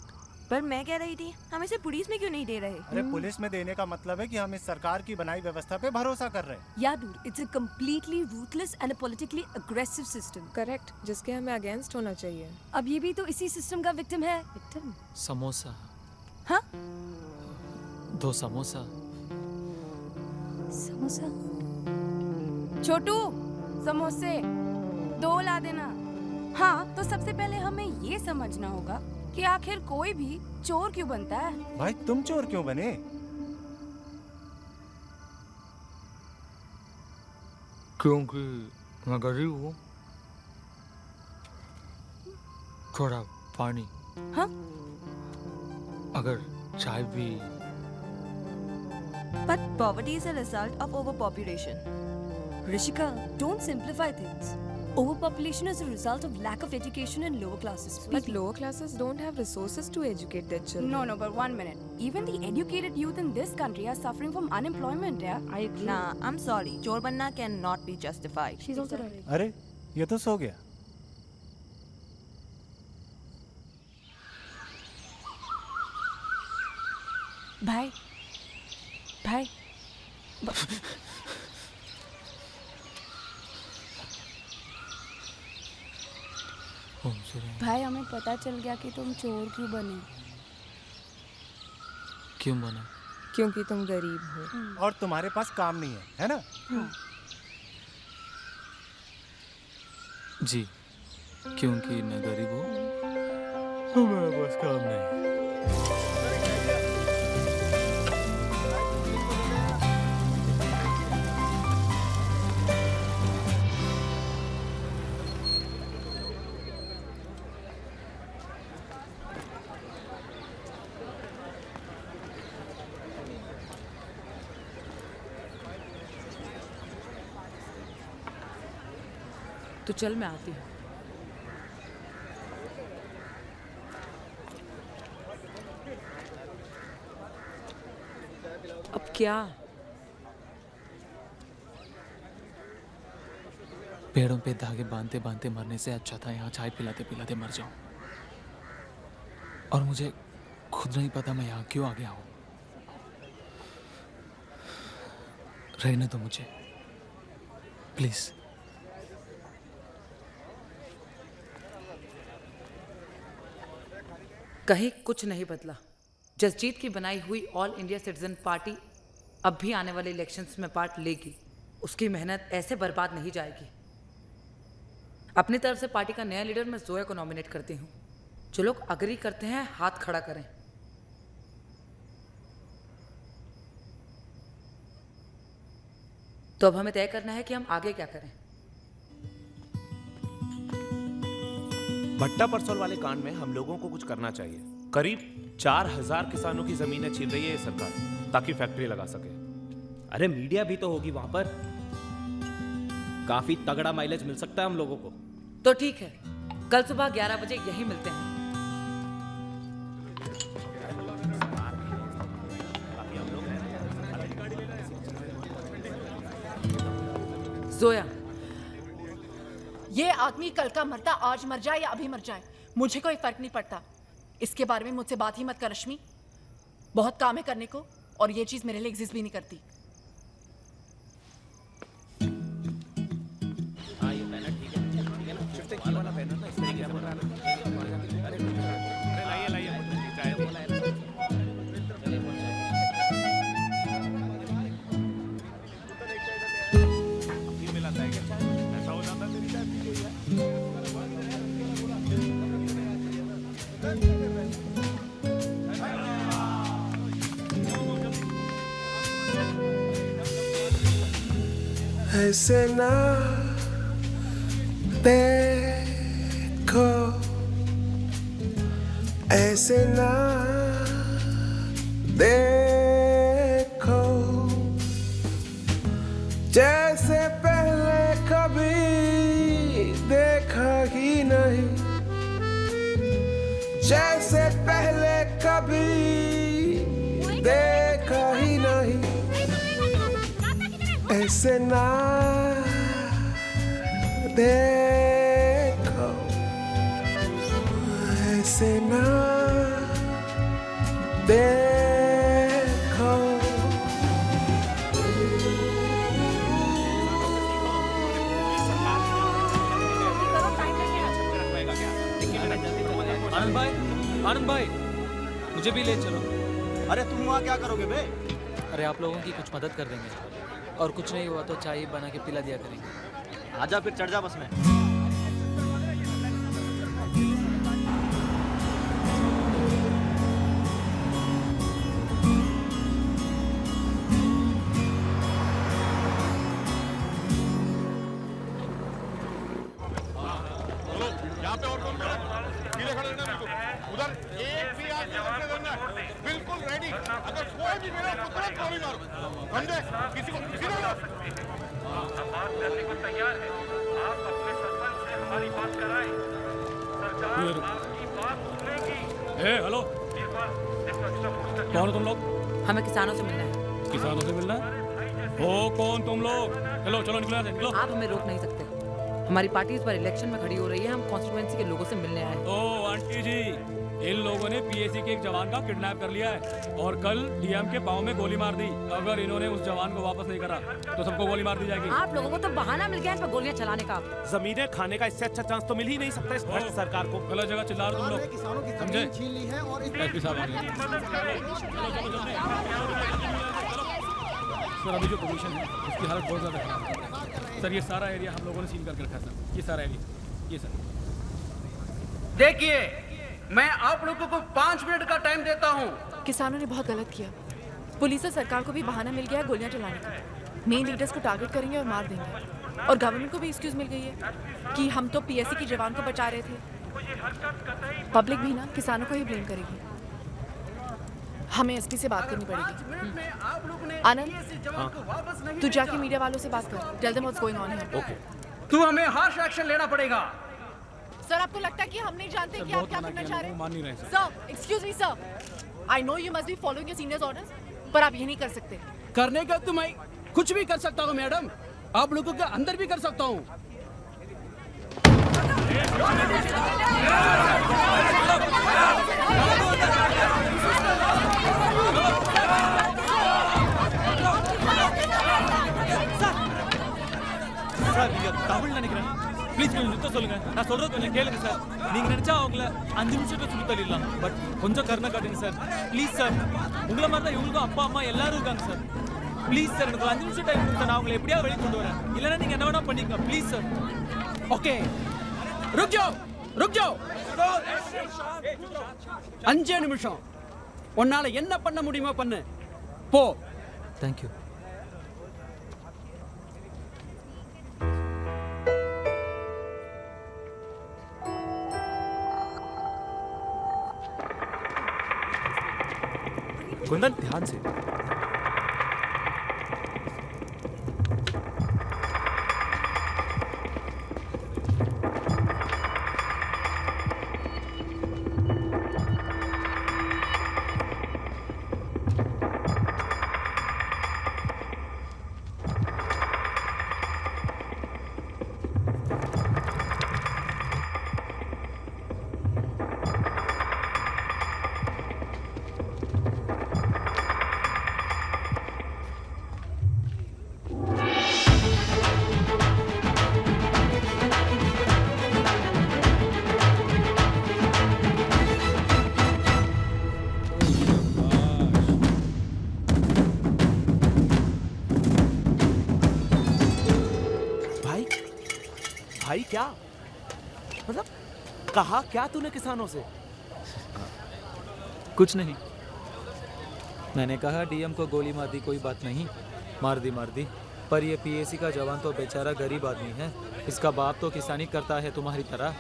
Speaker 19: पर मैं कह रही थी, हम इसे पुलिस में क्यों नहीं दे रहे?
Speaker 11: अरे पुलिस में देने का मतलब है कि हम इस सरकार की बनाई व्यवस्था पे भरोसा कर रहे हैं।
Speaker 19: यादूर, it's a completely ruthless and politically aggressive system.
Speaker 6: Correct, जिसके हमें अगेंस्ट होना चाहिए।
Speaker 19: अब ये भी तो इसी सिस्टम का विक्टिम है। विक्टिम?
Speaker 1: समोसा।
Speaker 19: हाँ?
Speaker 1: 2 समोसा।
Speaker 19: समोसा? छोटू, समोसे 2 ला देना। हाँ, तो सबसे पहले हमें ये समझना होगा कि आखिर कोई भी चोर क्यों बनता है।
Speaker 11: भाई तुम चोर क्यों बने?
Speaker 1: क्योंकि मैं गरीब हूँ। थोड़ा पानी।
Speaker 19: हाँ?
Speaker 1: अगर चाय भी।
Speaker 19: But poverty is a result of overpopulation. Rishika, don't simplify things. Overpopulation is a result of lack of education in lower classes.
Speaker 6: But lower classes don't have resources to educate their children.
Speaker 19: No, but 1 minute. Even the educated youth in this country are suffering from unemployment, yeah? I agree.
Speaker 20: Nah, I'm sorry. Chor banna cannot be justified.
Speaker 19: She's also right.
Speaker 11: अरे ये तो सो गया।
Speaker 19: भाई, भाई, भाई हमें पता चल गया कि तुम चोर क्यों बने।
Speaker 1: क्यों बना?
Speaker 6: क्योंकि तुम गरीब हो
Speaker 11: और तुम्हारे पास काम नहीं है ना?
Speaker 19: हाँ।
Speaker 1: जी, क्योंकि मैं गरीब हूँ, मेरे पास काम नहीं।
Speaker 9: तो चल मैं आती हूँ। अब क्या?
Speaker 1: पेड़ों पे धागे बांधते बांधते मरने से अच्छा था यहाँ चाय पिलाते पिलाते मर जाऊं। और मुझे खुद नहीं पता मैं यहाँ क्यों आ गया हूँ। रहने दो मुझे, प्लीज।
Speaker 9: कहीं कुछ नहीं बदला। जसजीत की बनाई हुई ऑल इंडिया सिटीजन पार्टी अब भी आने वाले इलेक्शंस में पार्ट लेगी। उसकी मेहनत ऐसे बर्बाद नहीं जाएगी। अपनी तरफ से पार्टी का नया लीडर मैं जोया को नॉमिनेट करती हूँ। जो लोग अग्री करते हैं हाथ खड़ा करें। तो अब हमें तय करना है कि हम आगे क्या करें।
Speaker 12: भट्टा परसोल वाले कांड में हम लोगों को कुछ करना चाहिए। करीब 4000 किसानों की जमीनें छीन रही है ये सरकार ताकि फैक्ट्री लगा सके।
Speaker 21: अरे मीडिया भी तो होगी वहां पर, काफी तगड़ा माइलेज मिल सकता है हम लोगों को।
Speaker 8: तो ठीक है, कल सुबह 11 बजे यहीं मिलते हैं। जोया,
Speaker 6: ये आदमी कल का मरता आज मर जाए या अभी मर जाए, मुझे कोई फर्क नहीं पड़ता। इसके बारे में मुझसे बात ही मत कर रश्मि। बहुत काम है करने को और ये चीज मेरे लिए एग्जिस्ट भी नहीं करती।
Speaker 22: ऐसे ना देखो, ऐसे ना देखो, जैसे पहले कभी देखा ही नहीं, जैसे पहले कभी देखा ही नहीं। ऐसे ना देखो, ऐसे ना देखो।
Speaker 1: आनंद भाई मुझे भी ले चलो।
Speaker 13: अरे तुम वहाँ क्या करोगे बे?
Speaker 1: अरे आप लोगों की कुछ मदद कर देंगे और कुछ नहीं हुआ तो चाय बना के पिला दिया करेंगे।
Speaker 13: आजा फिर चढ़ जा बस में।
Speaker 18: यहाँ पे और कौन खड़ा है? पीछे खड़े रहना बिल्कुल। उधर एक भी आदमी उधर से करना है। बिल्कुल रेडी। अगर कोई भी मेरा पुत्र गोली मारो। समझे? किसी को किसी को बात करने को तैयार है। आप अपने सरपंच से हमारी बात कराएं। सरकार आपकी बात सुनेगी।
Speaker 4: हेलो, कौन हो तुम लोग?
Speaker 8: हमें किसानों से मिलना है।
Speaker 4: किसानों से मिलना है? हो कौन तुम लोग? चलो चलो निकलो यहाँ से, निकलो।
Speaker 8: आप हमें रोक नहीं सकते। हमारी पार्टी इस बार इलेक्शन में खड़ी हो रही है, हम कॉन्स्टिट्यूएंसी के लोगों से मिलने आए।
Speaker 4: ओ आंटी जी, इन लोगों ने पीएसी के एक जवान का किडनैप कर लिया है और कल डीएम के पाँव में गोली मार दी। अगर इन्होंने उस जवान को वापस नहीं करा तो सबको गोली मार दी जाएगी।
Speaker 9: आप लोगों को तो बहाना मिल गया इन पर गोलियां चलाने का।
Speaker 12: जमीनें खाने का इससे अच्छा चांस तो मिल ही नहीं सकता इस भ्रष्ट सरकार को।
Speaker 4: गलत जगह चिल्ला रहे तुम लोग, समझे?
Speaker 13: छीन ली है और
Speaker 4: सर अभी जो पोजीशन है उसकी हालत बहुत ज़्यादा खराब है सर। ये सारा एरिया हम लोगों ने सील करके रखा है सर, ये सारा एरिया, ये सर।
Speaker 23: देखिए, मैं आप लोगों को 5 मिनट का टाइम देता हूँ।
Speaker 6: किसानों ने बहुत गलत किया। पुलिस और सरकार को भी बहाना मिल गया है गोलियां चलाने का। मेन लीडर्स को टारगेट करेंगे और मार देंगे। और गवर्नमेंट को भी एक्सक्यूज मिल गई है कि हम तो पीएससी की जवान को बचा रहे थे। पब्लिक भी ना किसानों को ही ब्लेम करेगी। हमें एसपी से बात करनी पड़ेगी। आनंद, तू जाके मीडिया वालों से बात कर। Tell them what's going on here.
Speaker 23: Okay. तू हमें हार्श एक्शन लेना पड़ेगा।
Speaker 6: सर आपको लगता है कि हम नहीं जानते कि आप क्या करना चाह रहे हैं?
Speaker 4: मान नहीं रहे
Speaker 6: sir, excuse me sir, I know you must be following your seniors orders, पर आप ये नहीं कर सकते।
Speaker 23: करने का तो मैं कुछ भी कर सकता हूँ मैडम, आप लोगों के अंदर भी कर सकता हूँ।
Speaker 1: சார் நீங்க தமிழ்ல நினைக்கிறேன், ப்ளீஸ் கொஞ்சம் நிறுத்த சொல்லுங்க. நான் சொல்றது கொஞ்சம் கேளுங்க சார். நீங்க நினைச்சா அவங்கள 5 நிமிஷத்துல சுத்தி தள்ளிடலாம், பட் கொஞ்சம் கருணை காட்டுங்க சார். ப்ளீஸ் சார், உங்களை மாதிரி தான் இவங்களுக்கும் அப்பா அம்மா எல்லாரும் இருக்காங்க சார். ப்ளீஸ் சார், எனக்கு 5 நிமிஷம் டைம் கொடுத்தா நான் உங்களை எப்படியா வெளியே கொண்டு வரேன். இல்லைன்னா நீங்க என்ன வேணா பண்ணிக்கங்க, ப்ளீஸ் சார்.
Speaker 23: ओके, रुक जाओ, रुक जाओ. 5 நிமிஷம். உன்னால என்ன பண்ண முடியுமோ பண்ணு. போ.
Speaker 1: Thank you.
Speaker 3: कुंदन ध्यान से। भाई क्या मतलब कहा क्या तूने किसानों से?
Speaker 2: कुछ नहीं, मैंने कहा डीएम को गोली मार दी, कोई बात नहीं, मार दी, पर ये पीएसी का जवान तो बेचारा गरीब आदमी है, इसका बाप तो किसानी करता है तुम्हारी तरह।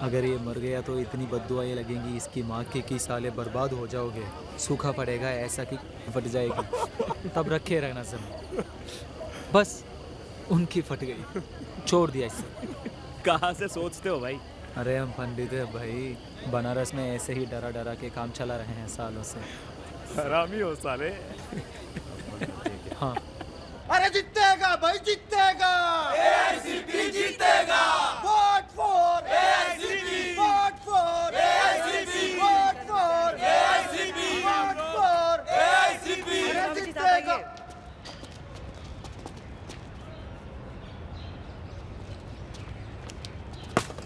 Speaker 2: अगर ये मर गया तो इतनी बद्दुआएं लगेंगी इसकी माँ की कि साले बर्बाद हो जाओगे, सूखा पड़ेगा ऐसा कि फट जाएगी, तब रखे रहना जमीन। बस उनकी फट गई, छोड़ दिया इसे।
Speaker 3: कहाँ से सोचते हो भाई?
Speaker 2: अरे हम पंडित है भाई, बनारस में ऐसे ही डरा डरा के काम चला रहे हैं सालों से।
Speaker 3: हरामी हो साले।
Speaker 2: हाँ
Speaker 7: अरे जीतेगा भाई, जीतेगा एआईसीपी, जीतेगा। Vote for AICP, vote for AICP, vote for AICP, vote for AICP, जीतेगा।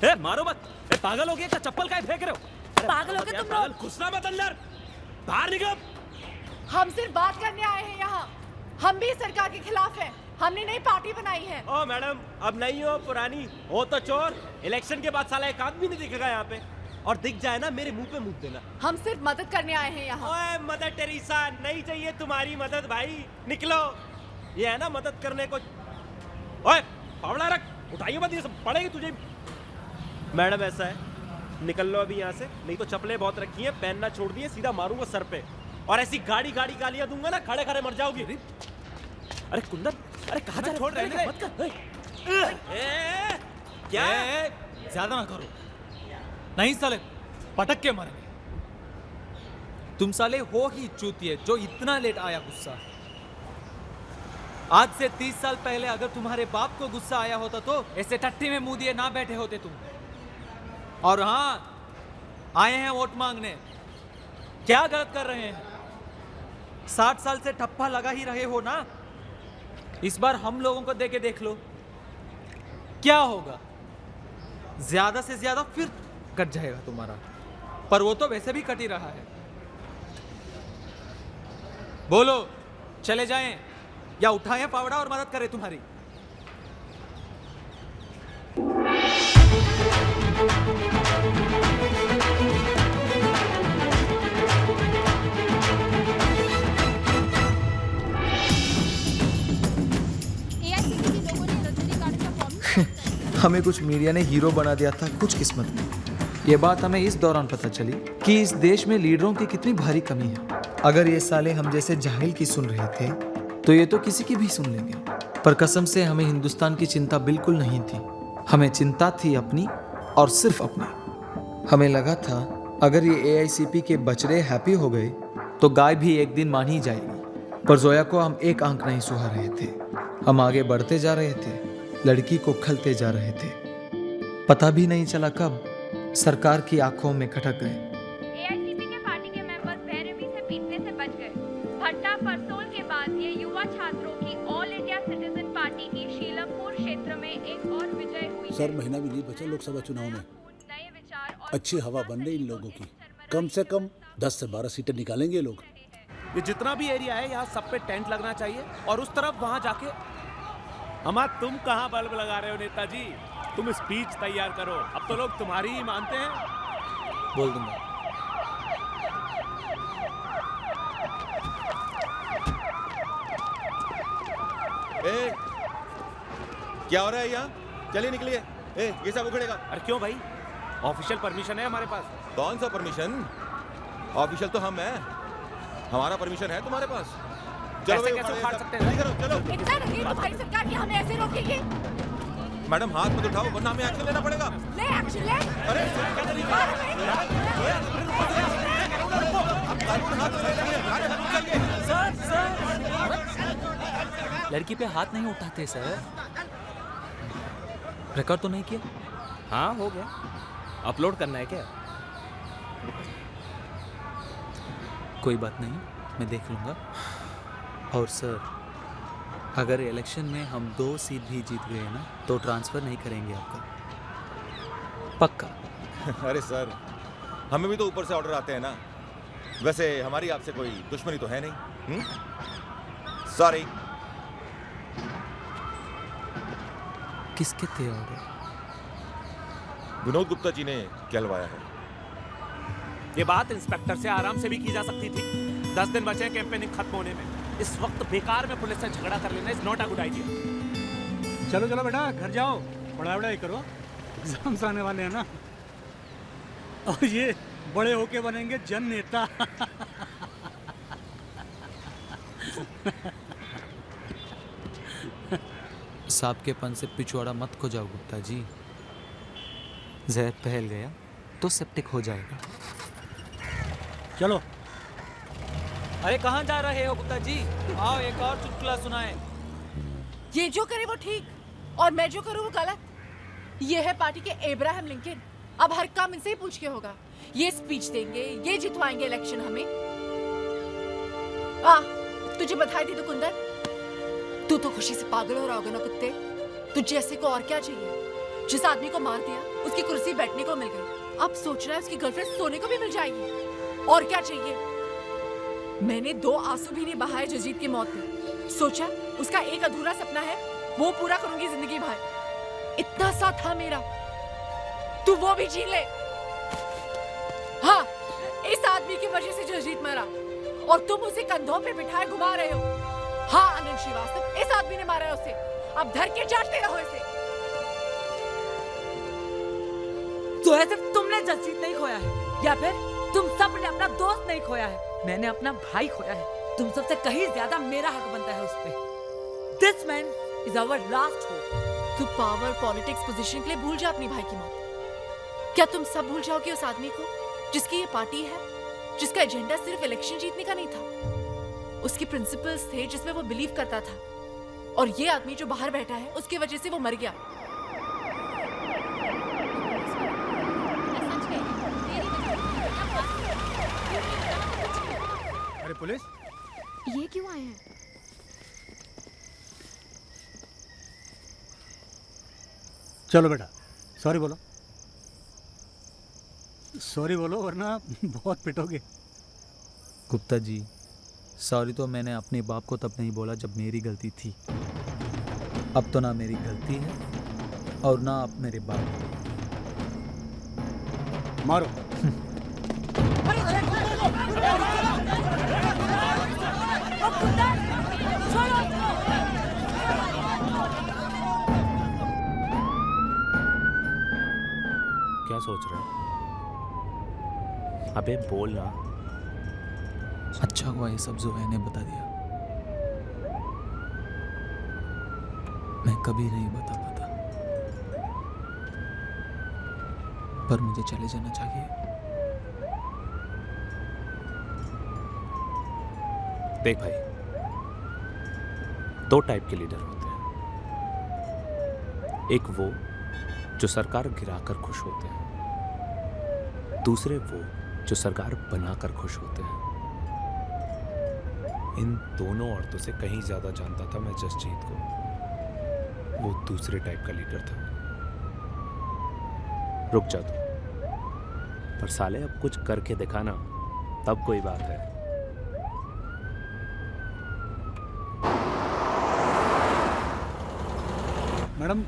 Speaker 3: ए, मारो मत। ए, पागल हो गया क्या? चप्पल काहे फेंक रहे हो?
Speaker 8: पागल हो गए तुम लोग?
Speaker 3: घुसना मत अंदर, बाहर निकल।
Speaker 6: हम सिर्फ बात करने आए हैं यहाँ, हम भी सरकार के खिलाफ हैं, हमने नई पार्टी बनाई है।
Speaker 12: ओ मैडम, अब नहीं हो पुरानी हो तो चोर। इलेक्शन के बाद साला एक आदमी नहीं दिखेगा यहाँ पे, और दिख जाए ना मेरे मुंह पे मुंह देना।
Speaker 6: हम सिर्फ मदद करने आए हैं यहाँ।
Speaker 12: ओए मदर टेरेसा, नहीं चाहिए तुम्हारी मदद भाई, निकलो। ये है ना मदद करने को। ओए फावड़ा रख, उठाइए मत, ये सब पड़ेगी तुझे। मैडम ऐसा है, निकल लो अभी यहाँ से, नहीं तो चप्पलें बहुत रखी हैं, पहनना छोड़ दिए, सीधा मारूंगा सर पे, और ऐसी गाड़ी गालियां दूंगा ना, खड़े खड़े मर जाओगी।
Speaker 3: अरे कुंदन, अरे कहाँ जा
Speaker 12: छोड़ रहे
Speaker 3: मत कर।
Speaker 12: क्या
Speaker 2: ज्यादा ना करो, नहीं साले पटक के मरेंगे। तुम साले हो ही चूतिए जो इतना लेट आया गुस्सा। आज से 30 साल पहले अगर तुम्हारे बाप को गुस्सा आया होता तो ऐसे टट्टी में मुंह दिए ना बैठे होते तुम। और हाँ, आए हैं वोट मांगने, क्या गलत कर रहे हैं? 60 साल से ठप्पा लगा ही रहे हो ना, इस बार हम लोगों को देके देख लो क्या होगा। ज्यादा से ज्यादा फिर कट जाएगा तुम्हारा, पर वो तो वैसे भी कट ही रहा है। बोलो चले जाएं या उठाएं फावड़ा और मदद करें तुम्हारी। हमें कुछ मीडिया ने हीरो बना दिया था कुछ किस्मत में। ये बात हमें इस दौरान पता चली कि इस देश में लीडरों की कितनी भारी कमी है। अगर ये साले हम जैसे जाहिल की सुन रहे थे तो ये तो किसी की भी सुन लेंगे। पर कसम से हमें हिंदुस्तान की चिंता बिल्कुल नहीं थी, हमें चिंता थी अपनी और सिर्फ अपनी। हमें लगा था अगर ये एआईसीपी के बछड़े हैप्पी हो गए तो गाय भी एक दिन मान ही जाएगी। पर जोया को हम एक आंख नहीं सुहा रहे थे, हम आगे बढ़ते जा रहे थे, लड़की को खलते जा रहे थे। पता भी नहीं चला कब सरकार की आंखों में खटक गए।
Speaker 5: एआईसीपी के पार्टी के मेंबर्स बेरहमी से पीटने से बच गए। भट्टा परसोल के बाद ये युवा छात्रों की ऑल इंडिया सिटीजन पार्टी की शीलमपुर क्षेत्र में एक और विजय हुई।
Speaker 16: सर महीना भी नहीं बचा लोकसभा चुनाव में, अच्छी हवा बन रही इन लोगों की, कम से कम 10 से 12 सीटें निकालेंगे लोग।
Speaker 3: ये जितना भी एरिया है यहाँ सब पे टेंट लगना चाहिए, और उस तरफ वहाँ जाके।
Speaker 12: अमा तुम कहाँ बल्ब लगा रहे हो नेताजी, तुम स्पीच तैयार करो, अब तो लोग तुम्हारी ही मानते हैं।
Speaker 2: बोल दूंगा।
Speaker 14: ए, क्या हो रहा है यहाँ? चलिए निकलिए। ए, ये सब उखड़ेगा।
Speaker 3: अरे क्यों भाई, ऑफिशियल परमिशन है हमारे पास।
Speaker 14: कौन सा परमिशन? ऑफिशियल तो हम हैं।
Speaker 10: हमारा परमिशन है तुम्हारे पास?
Speaker 3: कैसे
Speaker 10: भाई,
Speaker 3: कैसे उखाड़ सकते
Speaker 10: जल्दी करो, चलो।
Speaker 6: इतना नहीं तुम्हारी सरकार की हमें ऐसे रोकेगी।
Speaker 10: मैडम हाथ मत उठाओ वरना हमें एक्शन लेना पड़ेगा।
Speaker 6: ले एक्शन ले।
Speaker 10: अरे
Speaker 2: लड़की पे हाथ नहीं उठाते सर। रिकॉर्ड तो नहीं किया?
Speaker 21: हाँ हो गया। अपलोड करना है क्या?
Speaker 2: कोई बात नहीं, मैं देख लूँगा। और सर, अगर इलेक्शन में हम 2 सीट भी जीत गए ना तो ट्रांसफ़र नहीं करेंगे आपका, पक्का।
Speaker 10: अरे सर, हमें भी तो ऊपर से ऑर्डर आते हैं ना। वैसे हमारी आपसे कोई दुश्मनी तो है नहीं। सॉरी।
Speaker 2: किसके थे ऑर्डर?
Speaker 10: विनोद गुप्ता जी ने कहलवाया है।
Speaker 3: ये बात इंस्पेक्टर से आराम से भी की जा सकती थी। 10 दिन बचे हैं कैंपेनिंग खत्म होने में। इस वक्त बेकार में पुलिस से झगड़ा कर लेना is not a good idea.
Speaker 4: चलो चलो बेटा घर जाओ, पढ़ाई करो, एग्जाम्स आने वाले हैं ना। और ये बड़े होके बनेंगे जन नेता।
Speaker 2: सांप के पन से पिछवाड़ा मत खो जाओ गुप्ता जी। जहर फैल गया तो सेप्टिक हो जाएगा।
Speaker 4: चलो।
Speaker 2: अरे कहाँ जा रहे हो गुप्ता जी? आओ एक और चुटकुला सुनाए।
Speaker 6: ये जो करे वो ठीक और मैं जो करूँ वो गलत। ये है पार्टी के एब्राहम लिंकन। अब हर काम इनसे ही पूछ के होगा। ये स्पीच देंगे, ये जितवाएंगे इलेक्शन हमें। तुझे बधाई दी तो कुंदन, तू तो खुशी से पागल हो रहा होगा ना कुत्ते। तुझे ऐसे को और क्या चाहिए? जिस आदमी को मार दिया उसकी कुर्सी बैठने को मिल गई, अब सोच रहा है उसकी गर्लफ्रेंड सोने को भी मिल जाएगी। और क्या चाहिए? मैंने 2 आंसू भी नहीं बहाए जजीत की मौत पे। सोचा उसका एक अधूरा सपना है वो पूरा करूंगी जिंदगी भर। इतना सा था मेरा, तू वो भी जी ले। हाँ, इस आदमी की वजह से जजीत मरा और तुम उसे कंधों पे बिठाए घुमा रहे हो। हाँ आनंद श्रीवास्तव, इस आदमी ने मारा है उसे। अब धर के चाटते रहो इसे।
Speaker 9: तो है सिर्फ तुमने जजीत नहीं खोया है या फिर तुम सब ने अपना दोस्त नहीं खोया है? मैंने अपना भाई खोया है। तुम सबसे कहीं ज्यादा मेरा हक बनता है उस पे। This man is our last hope.
Speaker 6: तू पावर, पॉलिटिक्स, पोजीशन के लिए भूल जा अपनी भाई की मौत। क्या तुम सब भूल जाओगे उस आदमी को जिसकी ये पार्टी है, जिसका एजेंडा सिर्फ इलेक्शन जीतने का नहीं था? उसके प्रिंसिपल्स थे जिसमें वो बिलीव करता था। और ये आदमी जो बाहर बैठा है उसकी वजह से वो मर गया।
Speaker 4: अरे पुलिस,
Speaker 6: ये क्यों आए हैं?
Speaker 4: चलो बेटा सॉरी बोलो, सॉरी बोलो वरना बहुत पिटोगे।
Speaker 2: गुप्ता जी, सॉरी तो मैंने अपने बाप को तब नहीं बोला जब मेरी गलती थी। अब तो ना मेरी गलती है और ना आप मेरे बाप।
Speaker 4: मारो।
Speaker 12: क्या सोच रहे हो? अबे बोल ना।
Speaker 2: अच्छा हुआ ये सब जो है बता दिया। मैं कभी नहीं बता पाता, पर मुझे चले जाना चाहिए।
Speaker 12: देख भाई, 2 टाइप के लीडर होते हैं। एक वो जो सरकार गिराकर खुश होते हैं, दूसरे वो जो सरकार बनाकर खुश होते हैं। इन दोनों औरतों से कहीं ज्यादा जानता था मैं जसजीत को। वो दूसरे टाइप का लीडर था। रुक जा तू, पर साले अब कुछ करके दिखाना, तब कोई बात है।
Speaker 4: मैडम,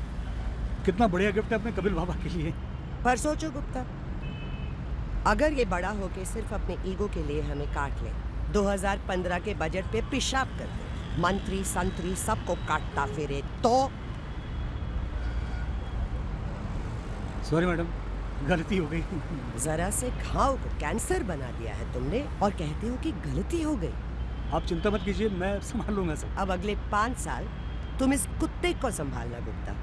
Speaker 4: कितना बढ़िया गिफ्ट है अपने कपिल बाबा के लिए।
Speaker 15: पर सोचो गुप्ता, अगर ये बड़ा होके सिर्फ अपने ईगो के लिए हमें काट ले, 2015 के बजट पे पेशाब कर दे, मंत्री संतरी सबको काटता फिरे तो।
Speaker 4: सॉरी मैडम,
Speaker 11: गलती हो गई।
Speaker 15: जरा से घाव को कैंसर बना दिया है तुमने और कहते हो कि गलती हो गई।
Speaker 11: आप चिंता मत कीजिए, मैं संभाल लूंगा सब।
Speaker 15: अब अगले 5 साल तुम इस कुत्ते को संभालना गुप्ता।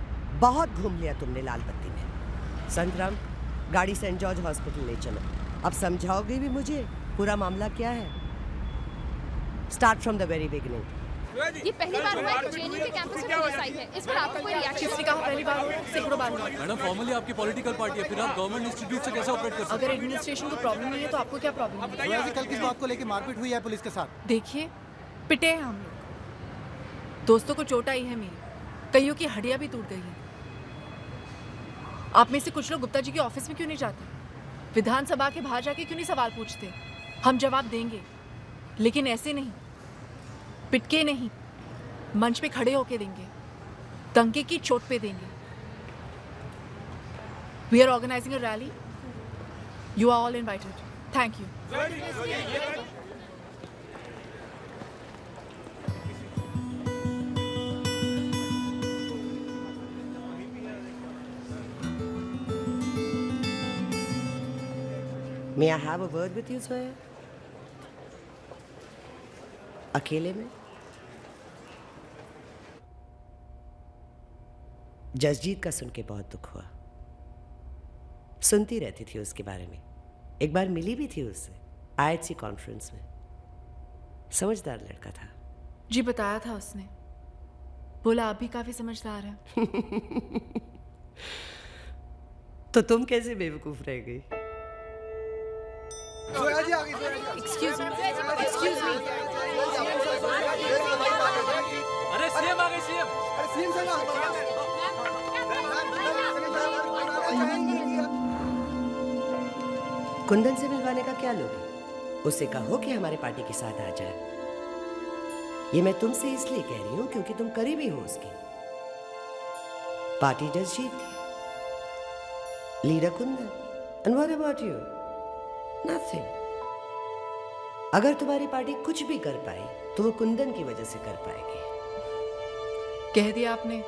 Speaker 15: बहुत घूम लिया तुमने लाल बत्ती में। संतराम, गाड़ी सेंट जॉर्ज हॉस्पिटल ले चलो। अब समझाओगे भी मुझे पूरा मामला क्या है? Start from the very beginning.
Speaker 5: ये पहली बार हुआ है जेएनयू के कैंपस में पुलिस आई है। इस पर आपका कोई रिएक्शन?
Speaker 6: किसने कहा पहली बार? सैकड़ों बार हुआ।
Speaker 17: मैडम फॉर्मली आपकी पॉलिटिकल पार्टी है, फिर आप गवर्नमेंट इंस्टीट्यूट से कैसे ऑपरेट कर सकते
Speaker 6: अगर एडमिनिस्ट्रेशन को प्रॉब्लम नहीं है तो आपको क्या प्रॉब्लम है?
Speaker 11: वैसे कल किस बात को लेके मारपीट हुई है पुलिस के साथ?
Speaker 6: देखिए, पिटे हैं हम लोग। दोस्तों को चोट आई है मेरी, कईयों की हड्डियां भी टूट गई हैं। आप में से कुछ लोग गुप्ता जी के ऑफिस में क्यों नहीं जाते? विधानसभा के बाहर जाके क्यों नहीं सवाल पूछते? हम जवाब देंगे, लेकिन ऐसे नहीं, पिटके नहीं, मंच पे खड़े होके देंगे, डंके की चोट पे देंगे। We are organising a rally. You are all invited. Thank you.
Speaker 15: May I have a word with you, Zoya? अकेले में? जसजीत का सुन के बहुत दुख हुआ। सुनती रहती थी उसके बारे में। एक बार मिली भी थी उससे IHC कॉन्फ्रेंस में। समझदार लड़का था।
Speaker 6: जी बताया था उसने। बोला आप भी काफी समझदार हैं।
Speaker 15: तो तुम कैसे बेवकूफ रह गई?
Speaker 6: Excuse me. Excuse me.
Speaker 17: अरे सीएम आ गए, सीएम।
Speaker 7: अरे सीएम साहब
Speaker 15: कुंदन से मिलवाने का क्या लोगे? उससे कहो कि हमारे पार्टी के साथ आ जाए। ये मैं तुमसे इसलिए कह रही हूं क्योंकि तुम करीबी हो उसकी। पार्टी जसजीत की, leader Kundan. And what about you? Nothing. अगर तुम्हारी पार्टी कुछ भी कर पाई तो वो कुंदन की वजह से कर पाएगी।
Speaker 6: कह दिया आपने।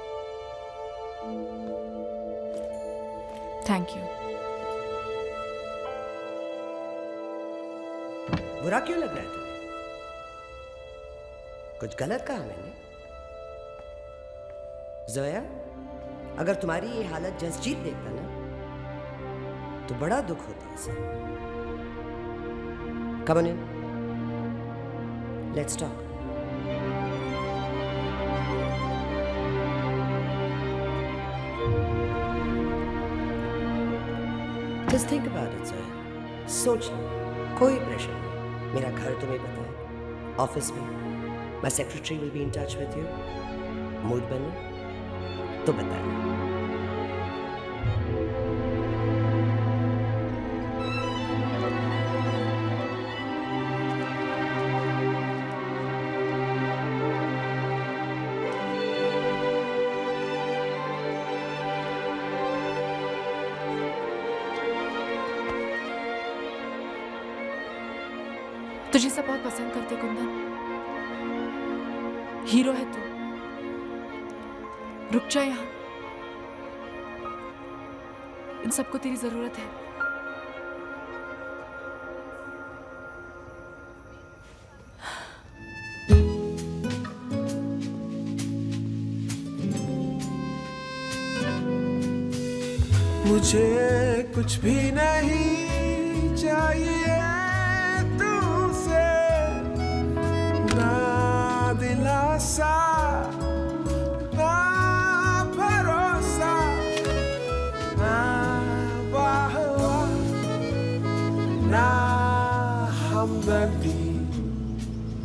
Speaker 6: Thank you.
Speaker 15: बुरा क्यों लग रहा है तुम्हें? कुछ गलत कहा मैंने? जोया, अगर तुम्हारी ये हालत जसजीत देखता ना तो बड़ा दुख होता उसे। Come on in. Let's talk. Just think about it, Zoya. सोच लो, कोई प्रेशर नहीं। मेरा घर तुम्हें पता है, ऑफिस में। My secretary will be in touch with you. Mood बने तो बताना।
Speaker 6: तुझे सब बहुत पसंद करते कुंदन। हीरो है तू। रुक जा यहाँ। इन सबको तेरी जरूरत है।
Speaker 22: मुझे कुछ भी नहीं चाहिए तुमसे, ना दिलासा ना भरोसा, ना वाह-वाह, ना हमदर्दी,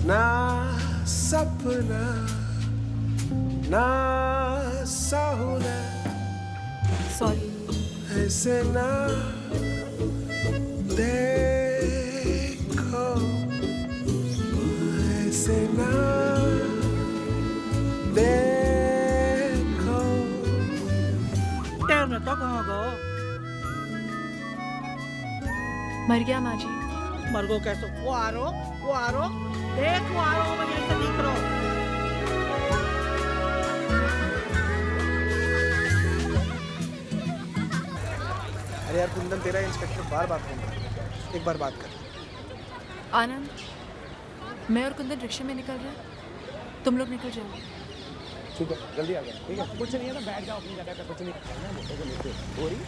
Speaker 22: ना सपना, ना सहूलत।
Speaker 6: सॉरी।
Speaker 22: ऐसे ना देखो, ऐसे ना देखो।
Speaker 9: टाइम रहता कहाँ गो?
Speaker 6: मर गया माँ जी।
Speaker 9: मर गो कैसे? वो आ रो, देख वो आ रो, मैं यहीं से दिख रहा हूँ।
Speaker 11: अरे यार कुंदन, तेरा इंस्पेक्टर बार बार फोन कर रहा है, एक बार बात कर।
Speaker 6: आनंद, मैं और कुंदन रिक्शे में निकल रहे हैं, तुम लोग निकल जाओ।
Speaker 11: ठीक है, जल्दी आ जाओ। ठीक है, कुछ नहीं है ना, बैठ जाओ अपनी जगह पे, कुछ नहीं करना है, मोटे को लेते हो रही।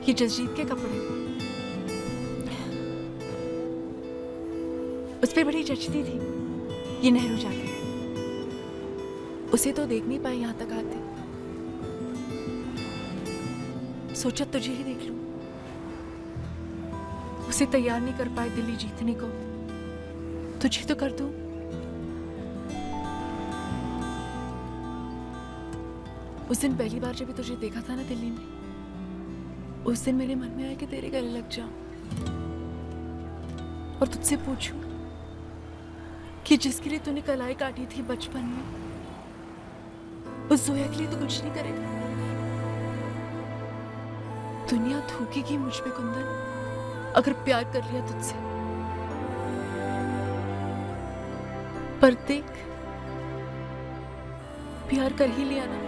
Speaker 6: ये जसजीत के कपड़े, उस पर बड़ी जचती थी ये नेहरू जैकेट। उसे तो देख नहीं पाई यहां तक आते, सोचा तुझे ही देख लूं। उसे तैयार नहीं कर पाए दिल्ली जीतने को, तुझे तो कर दूं। उस दिन पहली बार जब तुझे देखा था ना दिल्ली में, उस दिन मेरे मन में आया कि तेरे गले लग जाऊं और तुझसे पूछूं कि जिसके लिए तूने कलाई काटी थी बचपन में, उस जोया के लिए तू कुछ नहीं करेगा। दुनिया थूकेगी मुझ पे कुंदन, अगर प्यार कर लिया तुझसे। पर देख, प्यार कर ही लिया ना।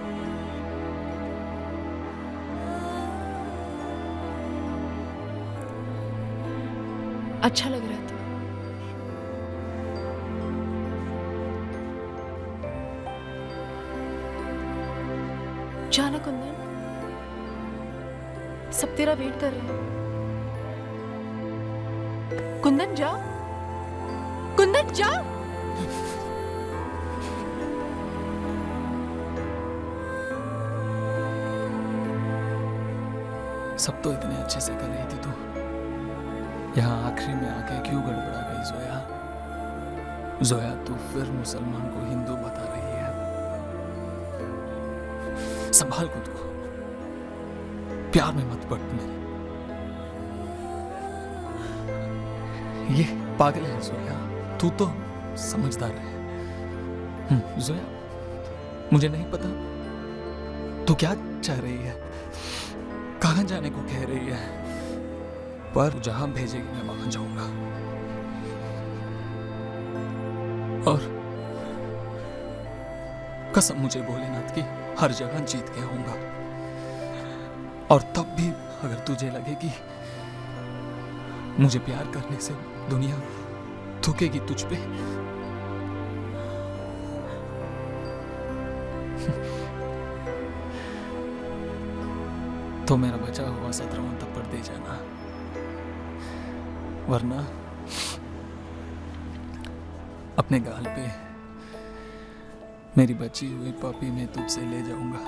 Speaker 6: अच्छा लग रहा था। जाना कुंदन, सब तेरा वेट कर रहे हैं। कुंदन जा, कुंदन जा।
Speaker 1: सब तो इतने अच्छे से कर रही थी तू, यहाँ आखिरी में आके क्यों गड़बड़ा गई जोया? जोया, तू फिर मुसलमान को हिंदू बता रही है। संभाल खुद को, प्यार में मत पड़ मेरे। ये पागल है जोया, तू तो समझदार है। जोया, मुझे नहीं पता तू क्या चाह रही है, कहाँ जाने को कह रही है, पर जहां भेजेगी मैं वहां जाऊंगा। और कसम मुझे भोलेनाथ की, हर जगह जीत के आऊंगा। और तब भी अगर तुझे लगे कि मुझे प्यार करने से दुनिया थूकेगी तुझ पे, तो मेरा बचा हुआ 17वां थप्पड़ दे जाना, वरना अपने गाल पे मेरी बची हुई पपी में तुझसे ले जाऊंगा।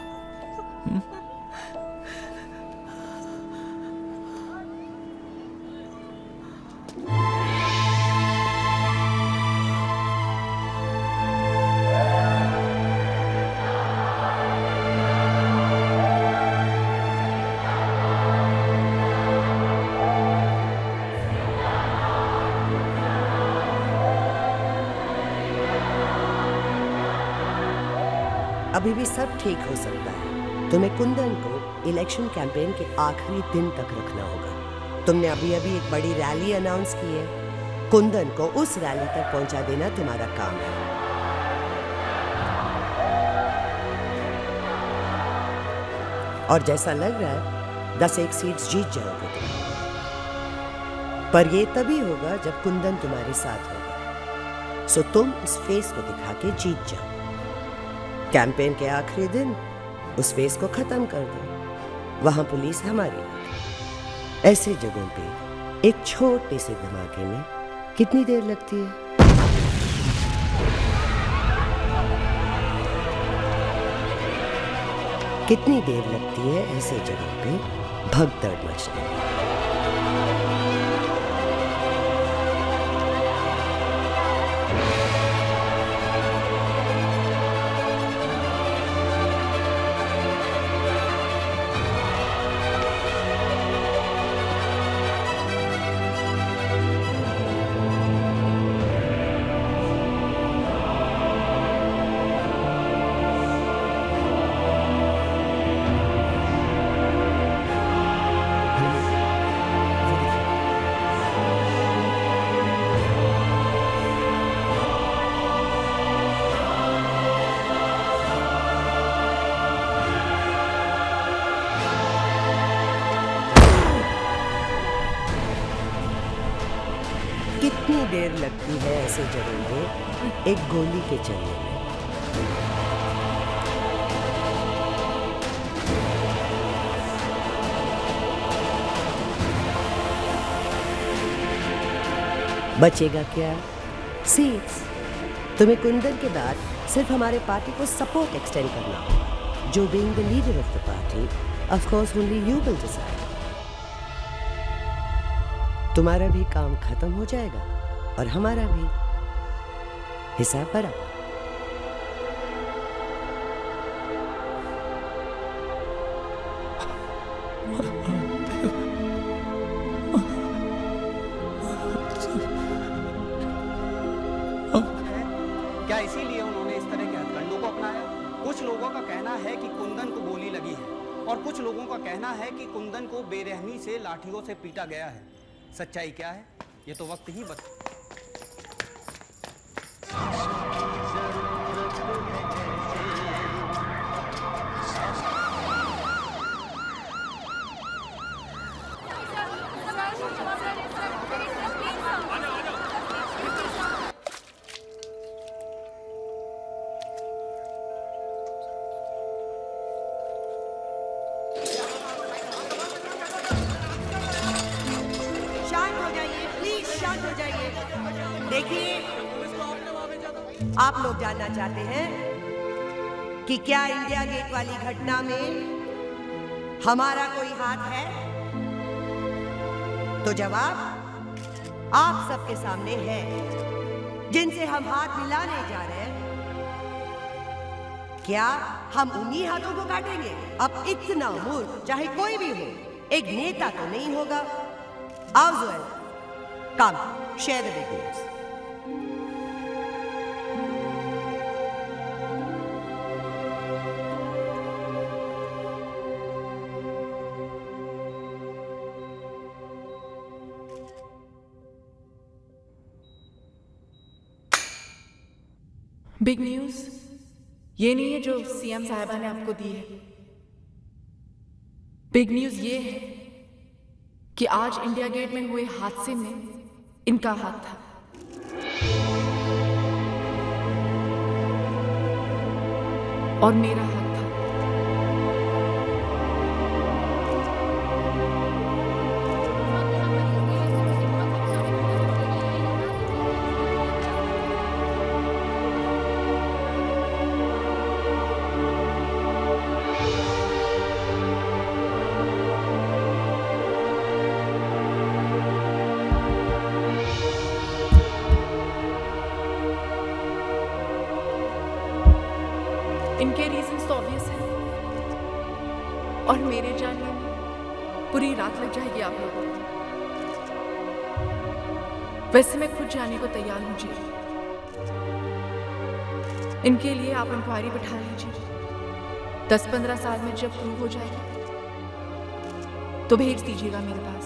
Speaker 15: अभी भी सब ठीक हो सकता है। तुम्हें कुंदन को इलेक्शन कैंपेन के आखिरी दिन तक रखना होगा। तुमने अभी अभी एक बड़ी रैली अनाउंस की है, कुंदन को उस रैली तक पहुंचा देना तुम्हारा काम है। और जैसा लग रहा है 10 सीट्स जीत जाओगे तुम। पर ये तभी होगा जब कुंदन तुम्हारे साथ होगा। सो तुम उस फेस को दिखा के जीत जाओ। कैंपेन के आखिरी दिन उस फेस को खत्म कर दो। वहां पुलिस हमारी। ऐसे जगहों पे एक छोटे से धमाके में कितनी देर लगती है? कितनी देर लगती है ऐसे जगहों पे भगदड़ मचने में? कितनी देर लगती है ऐसे जगहों पे एक गोली के चलने में? बचेगा क्या? सीट्स। तुम्हें कुंदन के बाद सिर्फ हमारे पार्टी को सपोर्ट एक्सटेंड करना होगा। जो being the leader of the party, of course only you will decide. तुम्हारा भी काम खत्म हो जाएगा और हमारा भी। हिसाब बराबर।
Speaker 23: क्या इसीलिए उन्होंने इस तरह के हथकंडों को अपनाया? कुछ लोगों का कहना है कि कुंदन को गोली लगी है और कुछ लोगों का कहना है कि कुंदन को बेरहमी से लाठियों से पीटा गया है। सच्चाई क्या है ये तो वक्त ही बता।
Speaker 15: आप लोग जानना चाहते हैं कि क्या इंडिया गेट वाली घटना में हमारा कोई हाथ है? तो जवाब आप सबके सामने है। जिनसे हम हाथ मिलाने जा रहे हैं, क्या हम उन्हीं हाथों को काटेंगे? अब इतना मूर्ख चाहे कोई भी हो, एक नेता तो नहीं होगा। आओ Joel, come share the big news.
Speaker 6: Big news ये नहीं है जो सीएम साहिबा ने आपको दी है। बिग न्यूज़ ये है कि आज इंडिया गेट में हुए हादसे में इनका हाथ था। और मेरा हाथ था। इनके रीजंस तो ऑब्वियस हैं और मेरे जानने में पूरी रात लग जाएगी आप लोगों को। वैसे मैं खुद जाने को तैयार हूं जी। इनके लिए आप इंक्वायरी बिठा लीजिए। 10-15 साल में जब प्रूव हो जाएगी तो भेज दीजिएगा मेरे पास।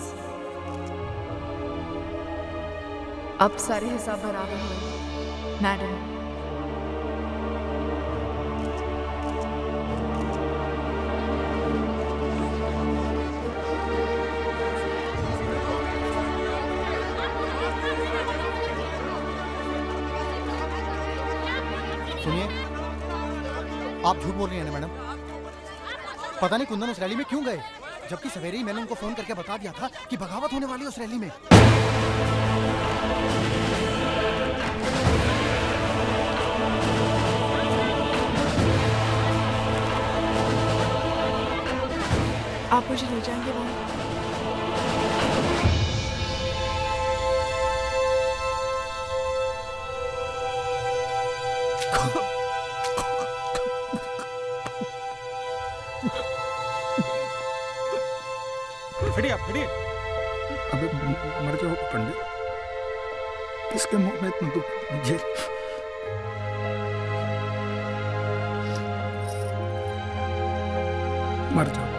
Speaker 6: अब सारे हिसाब बराबर हुए मैडम।
Speaker 18: आप झूठ बोल रही हैं ना मैडम? पता नहीं कुंदन उस रैली में क्यों गए, जबकि सवेरे ही मैंने उनको फोन करके बता दिया था कि बगावत होने वाली है उस रैली में।
Speaker 6: आप मुझे ले जाएंगे वहाँ?
Speaker 18: खड़िए आप, खड़िए।
Speaker 22: अबे मर जाओ पंडित, किसके मुंह में इतना दुख मुझे। मर जाओ।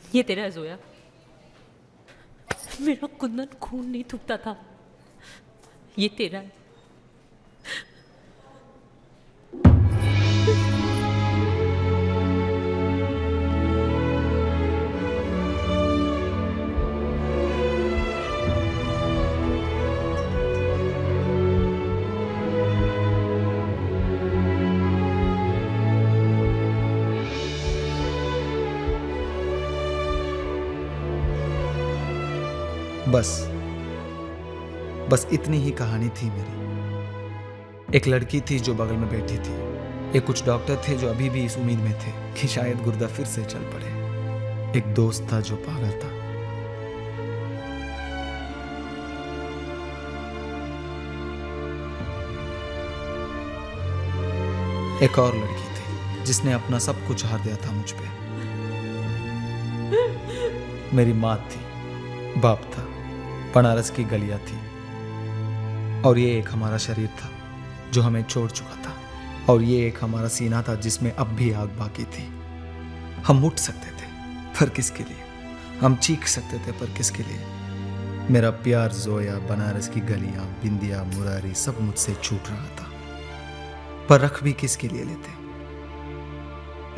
Speaker 8: ये तेरा है जोया। मेरा कुंदन खून नहीं थूकता था, ये तेरा है।
Speaker 2: बस इतनी ही कहानी थी मेरी। एक लड़की थी जो बगल में बैठी थी, एक कुछ डॉक्टर थे जो अभी भी इस उम्मीद में थे कि शायद गुर्दा फिर से चल पड़े, एक दोस्त था जो पागल था। एक और लड़की थी जिसने अपना सब कुछ हार दिया था मुझ पे। मेरी माँ थी, बाप था, बनारस की गलियां थी, और ये एक हमारा शरीर था जो हमें छोड़ चुका था, और ये एक हमारा सीना था जिसमें अब भी आग बाकी थी। हम उठ सकते थे पर किसके लिए, हम चीख सकते थे पर किसके लिए। मेरा प्यार जोया, बनारस की गलियां, बिंदिया, मुरारी सब मुझसे छूट रहा था, पर रख भी किसके लिए लेते।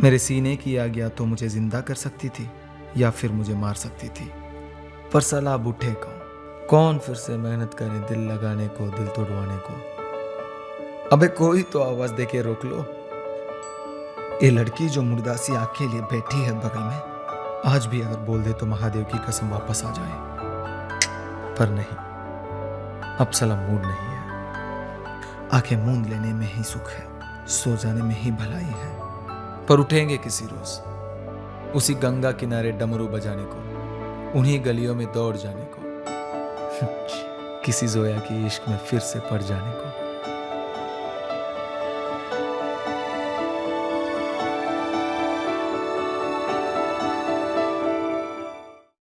Speaker 2: मेरे सीने की आग या तो मुझे जिंदा कर सकती थी या फिर मुझे मार सकती थी, पर सलाह उठे कौन फिर से मेहनत करे दिल लगाने को, दिल तोड़वाने को। अबे कोई तो आवाज देके रोक लो। ये लड़की जो मुर्दासी आंखें लिए बैठी है बगल में, आज भी अगर बोल दे तो महादेव की कसम वापस आ जाए, पर नहीं, अब सलाम मूड नहीं है। आंखें मूंद लेने में ही सुख है, सो जाने में ही भलाई है, पर उठेंगे किसी रोज उसी गंगा किनारे डमरू बजाने को, उन्हीं गलियों में दौड़ जाने को, किसी जोया की इश्क में फिर से पड़ जाने को।